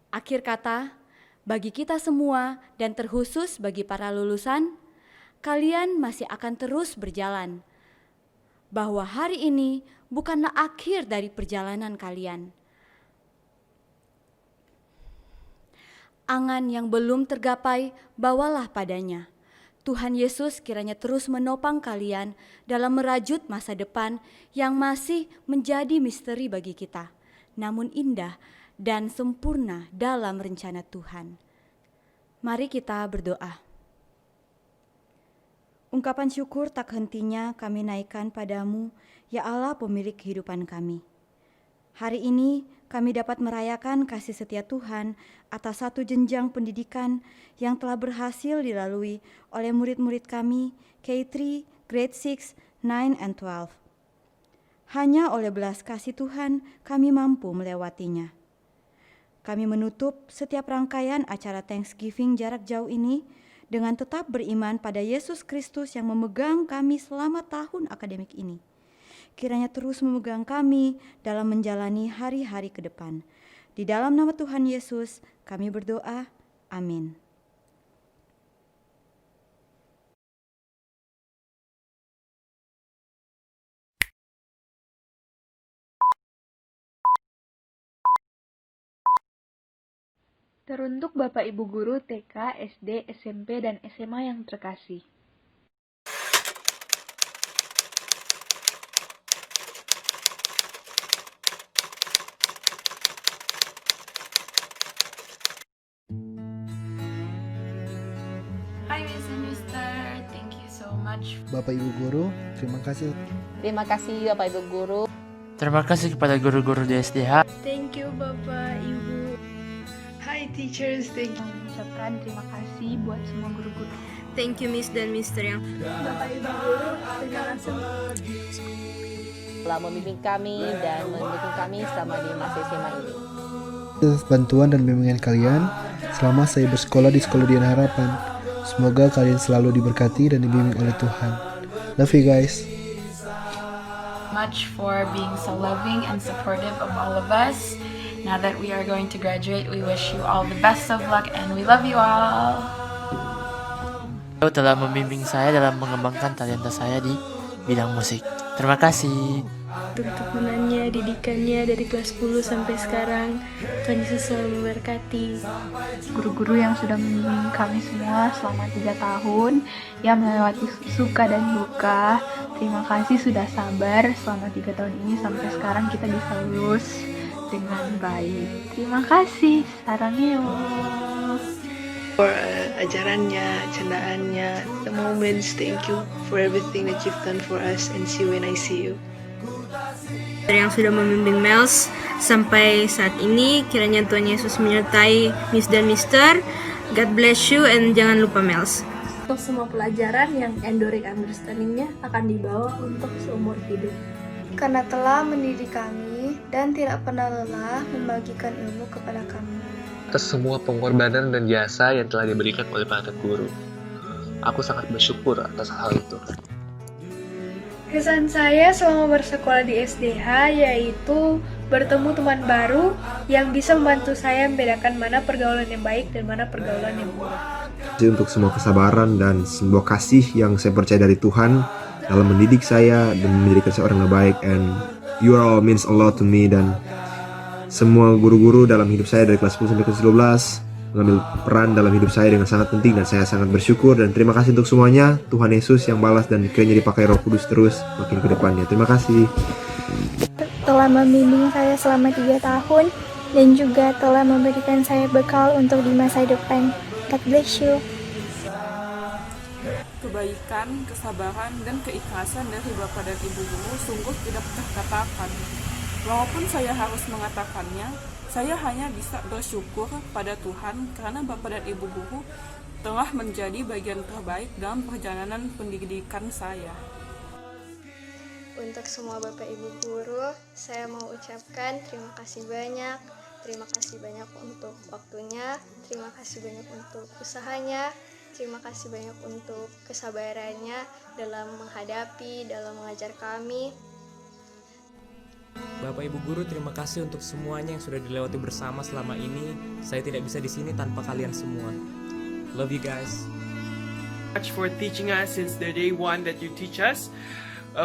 Akhir kata, bagi kita semua dan terkhusus bagi para lulusan, kalian masih akan terus berjalan. Bahwa hari ini bukanlah akhir dari perjalanan kalian. Angan yang belum tergapai, bawalah padanya. Tuhan Yesus kiranya terus menopang kalian dalam merajut masa depan yang masih menjadi misteri bagi kita, namun indah dan sempurna dalam rencana Tuhan. Mari kita berdoa. Ungkapan syukur tak hentinya kami naikkan padamu, ya Allah pemilik kehidupan kami. Hari ini kami dapat merayakan kasih setia Tuhan atas satu jenjang pendidikan yang telah berhasil dilalui oleh murid-murid kami K3, Grade 6, 9, and 12. Hanya oleh belas kasih Tuhan kami mampu melewatinya. Kami menutup setiap rangkaian acara Thanksgiving jarak jauh ini dengan tetap beriman pada Yesus Kristus yang memegang kami selama tahun akademik ini. Kiranya terus memegang kami dalam menjalani hari-hari ke depan. Di dalam nama Tuhan Yesus kami berdoa, amin. Teruntuk Bapak Ibu Guru TK, SD, SMP, dan SMA yang terkasih. Hi Miss and Mister, thank you so much. Bapak Ibu Guru, terima kasih. Terima kasih Bapak Ibu Guru. Terima kasih kepada guru-guru di SDH. Thank you Bapak Ibu. Hi teachers, thank you. Mengucapkan terima kasih buat semua guru-guru. Thank you Miss dan Mister yang Bapak Ibu Guru, terima kasih telah membimbing kami dan mendukung kami selama di masa SMA ini. Atas bantuan dan bimbingan kalian selama saya bersekolah di Sekolah Dian Harapan. Semoga kalian selalu diberkati dan dibimbing oleh Tuhan. Love you guys. Much for being so loving and supportive of all of us. Now that we are going to graduate, we wish you all the best of luck and we love you all. Kau telah membimbing saya dalam mengembangkan talenta saya di bidang musik. Terima kasih. Untuk tekunannya, didikannya dari kelas 10 sampai sekarang, Tuhan Yesus selalu memberkati. Guru-guru yang sudah membimbing kami semua selama 3 tahun, yang melewati suka dan duka, terima kasih sudah sabar selama 3 tahun ini sampai sekarang kita bisa lulus dengan baik. Terima kasih, sarangnya. For ajarannya, candaannya, the moments, thank you for everything that you've done for us, and see you when I see you. yang sudah membimbing Mels sampai saat ini, kiranya Tuhan Yesus menyertai Miss dan Mister. God bless you, and jangan lupa Mels. Untuk semua pelajaran yang Endoric Understanding-nya akan dibawa untuk seumur hidup. Karena telah mendidik kami dan tidak pernah lelah membagikan ilmu kepada kami. Atas semua pengorbanan dan jasa yang telah diberikan oleh para guru. Aku sangat bersyukur atas hal itu. Kesan saya selama bersekolah di SDH yaitu bertemu teman baru yang bisa membantu saya membedakan mana pergaulan yang baik dan mana pergaulan yang buruk. Untuk semua kesabaran dan sebuah kasih yang saya percaya dari Tuhan dalam mendidik saya dan menjadikan saya orang yang baik, and you all means a lot to me. Dan semua guru-guru dalam hidup saya dari kelas 10 sampai kelas 12 mengambil peran dalam hidup saya dengan sangat penting, dan saya sangat bersyukur dan terima kasih untuk semuanya. Tuhan Yesus yang balas dan kiranya dipakai Roh Kudus terus makin ke depannya. Terima kasih. Telah membimbing saya selama 3 tahun dan juga telah memberikan saya bekal untuk di masa depan. God bless you. Kebaikan, kesabaran, dan keikhlasan dari Bapak dan Ibu Guru sungguh tidak terkatakan. Walaupun saya harus mengatakannya, saya hanya bisa bersyukur pada Tuhan karena Bapak dan Ibu Guru telah menjadi bagian terbaik dalam perjalanan pendidikan saya. Untuk semua Bapak Ibu Guru, saya mau ucapkan terima kasih banyak. Terima kasih banyak untuk waktunya, terima kasih banyak untuk usahanya, terima kasih banyak untuk kesabarannya dalam menghadapi, dalam mengajar kami. Bapak Ibu Guru, terima kasih untuk semuanya yang sudah dilewati bersama selama ini. Saya tidak bisa di sini tanpa kalian semua. Love you guys. Much for teaching us since the day one that you teach us.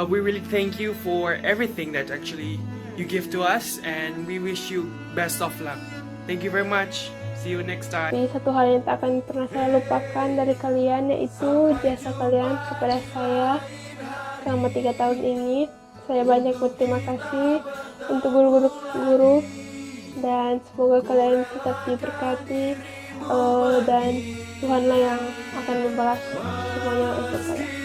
We really thank you for everything that actually you give to us, and we wish you best of luck. Thank you very much. See you next time. Satu hal yang tak akan pernah saya lupakan dari kalian yaitu jasa kalian kepada saya selama 3 tahun ini. Saya banyak berterima kasih untuk guru-guru dan semoga kalian tetap diberkati dan Tuhanlah yang akan membalas semuanya untuk kalian.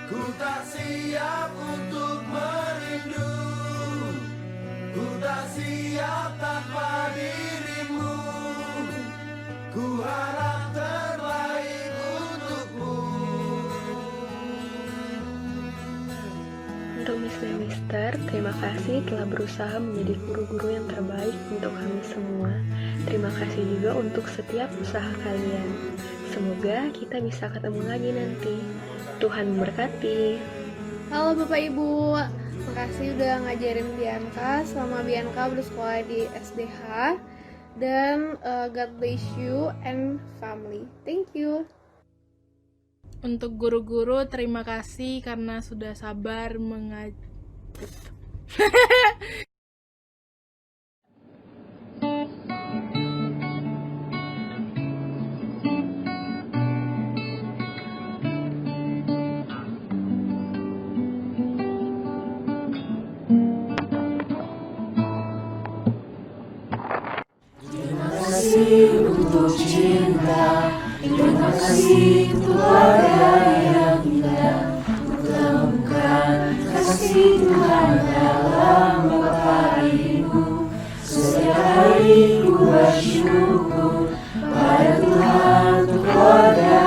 Ku tak siap untuk merindu, ku tak siap tanpa dirimu, ku harap terbaik untukmu. Untuk Miss dan Mister, terima kasih telah berusaha menjadi guru-guru yang terbaik untuk kami semua. Terima kasih juga untuk setiap usaha kalian. Semoga kita bisa ketemu lagi nanti. Tuhan memberkati. Halo Bapak Ibu, makasih udah ngajarin Bianca selama Bianca bersekolah di SDH. Dan God bless you and family. Thank you. Untuk guru-guru, terima kasih karena sudah sabar mengajar. Terima kasih untuk cinta, terima kasih untuk keluarga yang indah. Ku temukan kasih Tuhan dalam Bapa Ibu. Setiap hari ku bersyukur pada Tuhan untuk keluarga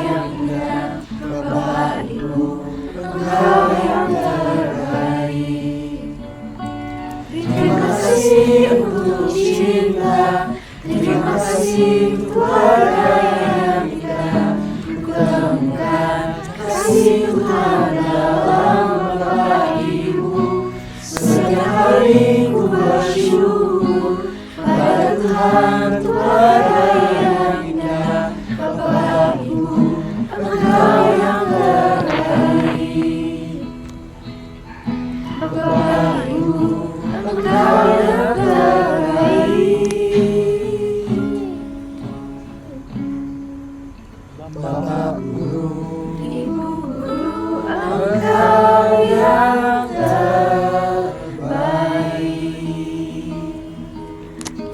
yang indah. Bapa Ibu, Engkau yang terbaik. Terima kasih untuk cinta, terima kasih untuk keluarga yang indah. Ku temukan kasih Tuhan dalam Bapa Ibu. Setiap hari ku bersyukur pada Tuhan untuk keluarga yang indah. Bapa Ibu, Engkau yang terbaik. Bapa Ibu, Engkau yang terbaik. Bapak Guru, Ibu Guru, Engkau yang terbaik.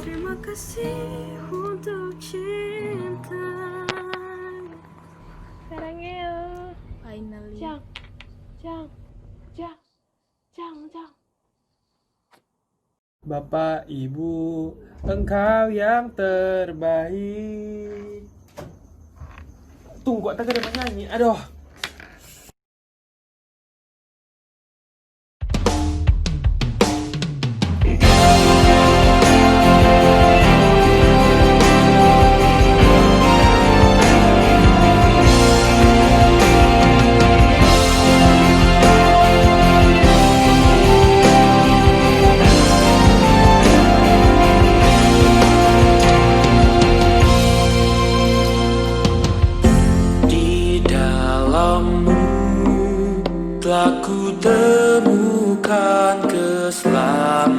Terima kasih untuk cinta. Sarangnya finally. Jang. Bapak, Ibu, Engkau yang terbaik. Tunggu, tak ada menyanyi. Aduh.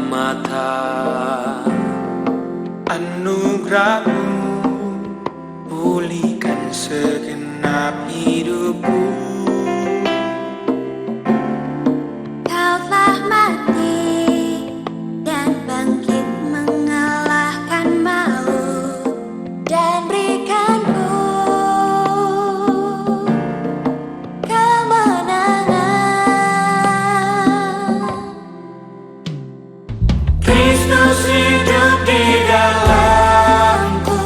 mata. Anugerah-Mu pulihkan segenap hidupku. Kau telah mati dan bangkit mengalahkan maut dan berikanku kemenangan. Kristus hidup di dalamku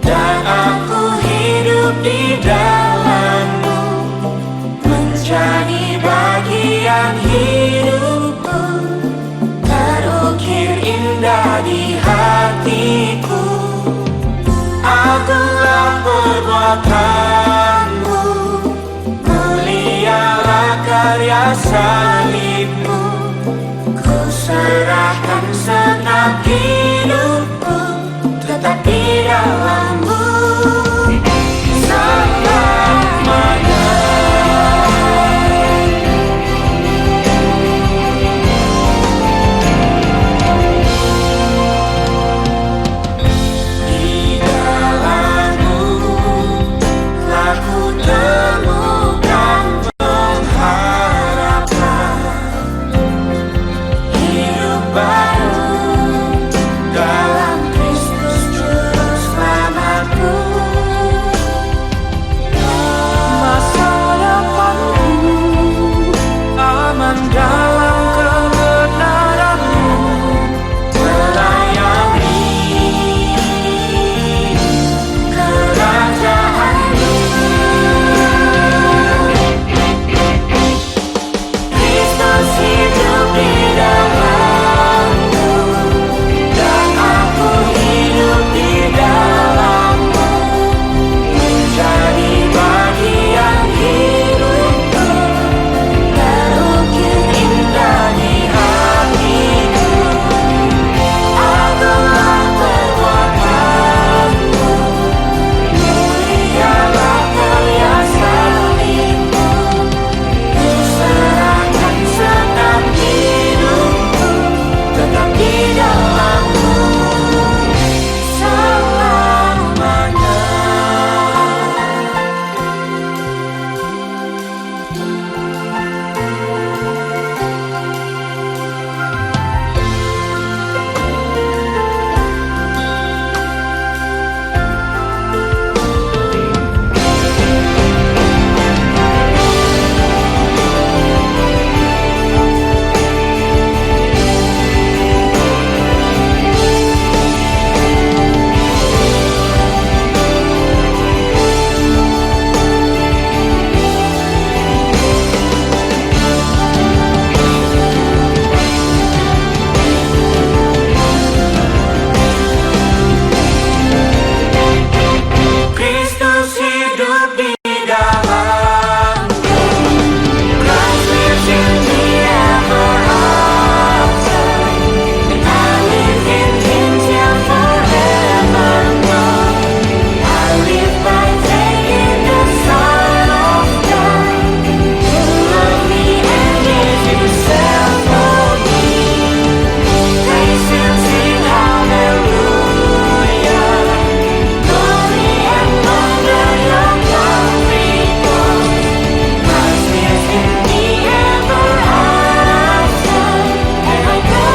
dan aku hidup di dalam-Mu, menjadi bagian hidupku, terukir indah di hatiku. Agunglah perbuatan-Mu, mulialah karya salib-Mu. Ku serahkan segenap hidupku, tetap di dalam-Mu selamanya. Di dalam-Mu telah ku temukan pengharapan, hidup baru dalam Kristus Juru Selamatku. Masa depanku aman dalam kebenaran-Mu, melayani kerajaan-Mu. Kristus hidup di dalam-Mu dan aku hidup di dalam-Mu, menjadi bagian hidupku, terukir indah di hatiku. Agunglah perbuatan-Mu, mulialah karya salib-Mu. Ku serahkan segenap hidupku, tetap di dalam-Mu selamanya. Kristus hidup di dalam-Mu, Christ lives in me ever after, and I live in Him till forevermore. I live by faith in the Son of God, who loved me and gave Himself for me. Praise Him, sing hallelujah. Glory and wonder Your glory was. Christ lives in me ever after, and I go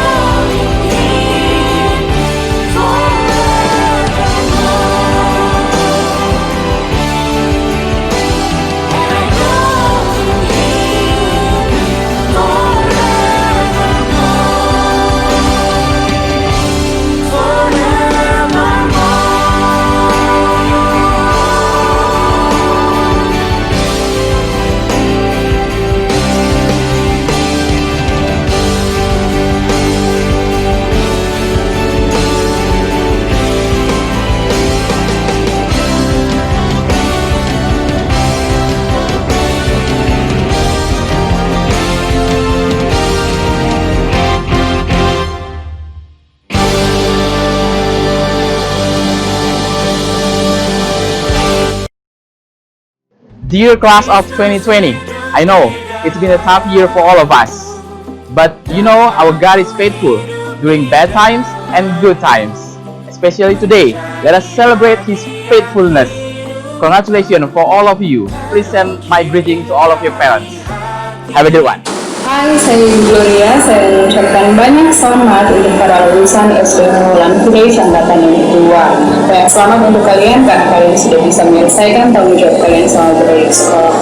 in Him forevermore. And I go in Him Dear class of 2020, I know it's been a tough year for all of us. But you know, our God is faithful during bad times and good times. Especially today, let us celebrate His faithfulness. Congratulations for all of you. Please send my greeting to all of your parents. Have a good one. Hai, saya Gloria. Saya mengucapkan banyak selamat untuk para lulusan SDH Holland Village angkatan yang kedua. Banyak selamat untuk kalian karena kalian sudah bisa menyelesaikan tanggung jawab kalian selama berada di sekolah.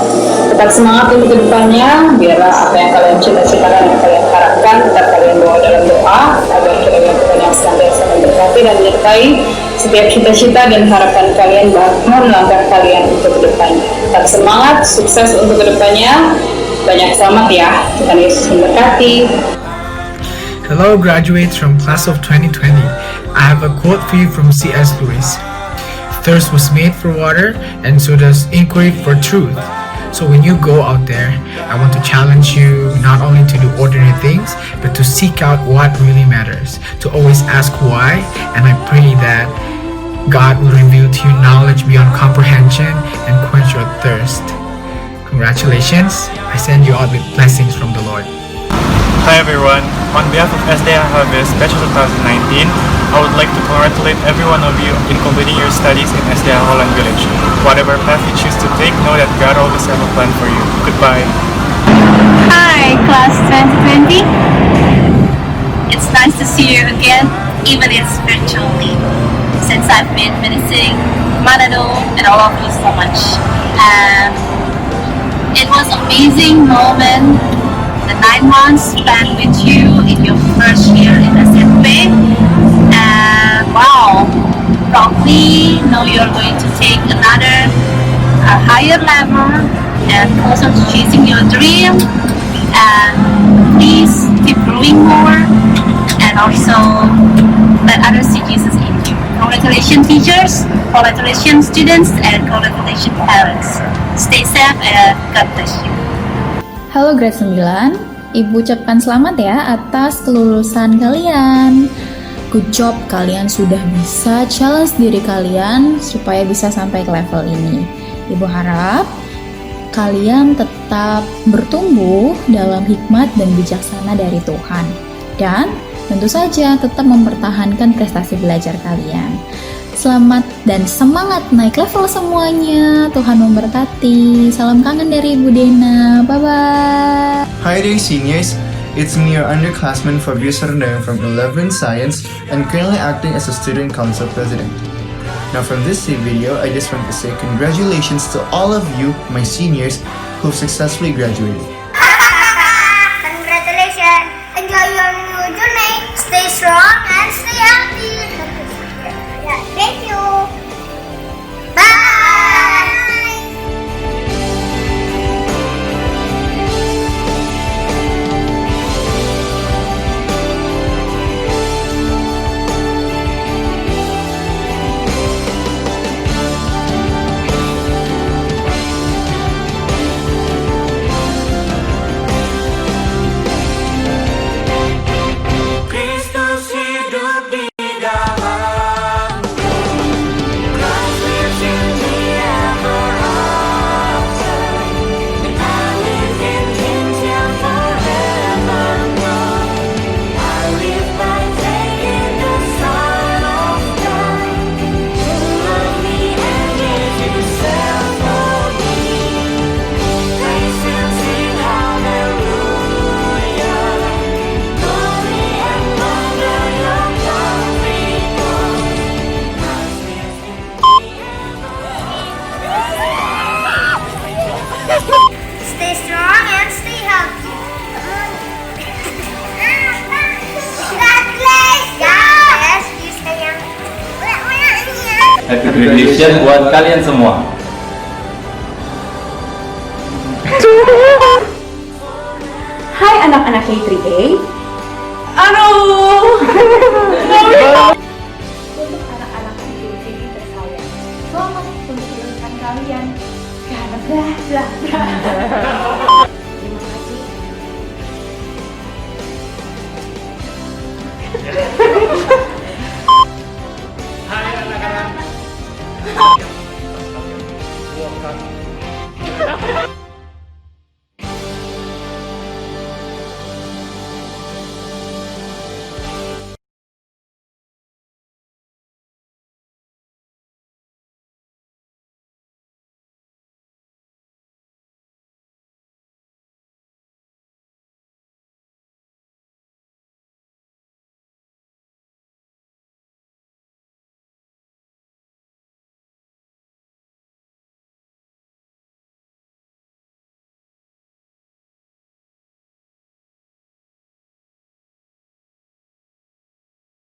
Tetap semangat untuk kedepannya, biarlah apa yang kalian cita-citakan dan kalian harapkan tetap kalian bawa dalam doa agar kiranya Tuhan yang senantiasa memberkati dan menyertai setiap cita-cita dan harapan kalian bahkan langkah kalian untuk kedepannya. Tetap semangat, sukses untuk kedepannya. Banyak selamat ya, Tuhan Yesus memberkati. Hello graduates from class of 2020. I have a quote for you from C.S. Lewis. Thirst was made for water, and so does inquiry for truth. So when you go out there, I want to challenge you not only to do ordinary things, but to seek out what really matters, to always ask why, and I pray that God will reveal to you knowledge beyond comprehension and quench your thirst. Congratulations, I send you out with blessings from the Lord. Hi everyone, on behalf of SDA Harvest Batch 2019, I would like to congratulate every one of you in completing your studies in SDA Holland Village. Whatever path you choose to take, know that God always has a plan for you. Goodbye. Hi, class 2020. It's nice to see you again, even if it's virtually, since I've been missing Manado and all of you so much. It was an amazing moment, the 9 months spent with you in your first year in SMP. And wow, probably now you're going to take another higher level and closer to chasing your dream. And please keep growing more and also let others see Jesus in you. Congratulations teachers, congratulations students, and congratulations parents. Stay safe and God bless you. Halo grade 9, Ibu ucapkan selamat ya atas kelulusan kalian. Good job, kalian sudah bisa challenge diri kalian supaya bisa sampai ke level ini. Ibu harap kalian tetap bertumbuh dalam hikmat dan bijaksana dari Tuhan. Dan tentu saja tetap mempertahankan prestasi belajar kalian. Selamat dan semangat naik level semuanya. Tuhan memberkati. Salam kangen dari Ibu Dena. Bye-bye. Hi there seniors. It's me, your underclassman Fabrice Rendang from 11 Science and currently acting as a student council president. Now from this video, I just want to say congratulations to all of you, my seniors, who've successfully graduated. Congratulations! Enjoy your new journey. Stay strong and stay healthy. Thank you. Bye. Kristus hidup di dalam. Christ lives in me ever after. And I live in Him till forevermore. I live by faith in the Son of God, who loved me and gave Himself for me. Praise Him, sing hallelujah. Glory and wonder, your glory goes. Stay strong and stay healthy. God bless. Yes, please sayang. Happy graduation buat kalian semua. Hai anak-anak K3A. Aduh. Untuk anak-anak K3A tersayang, selamat untuk kelulusan kalian. Karena Terima kasih. Hai anak-anak.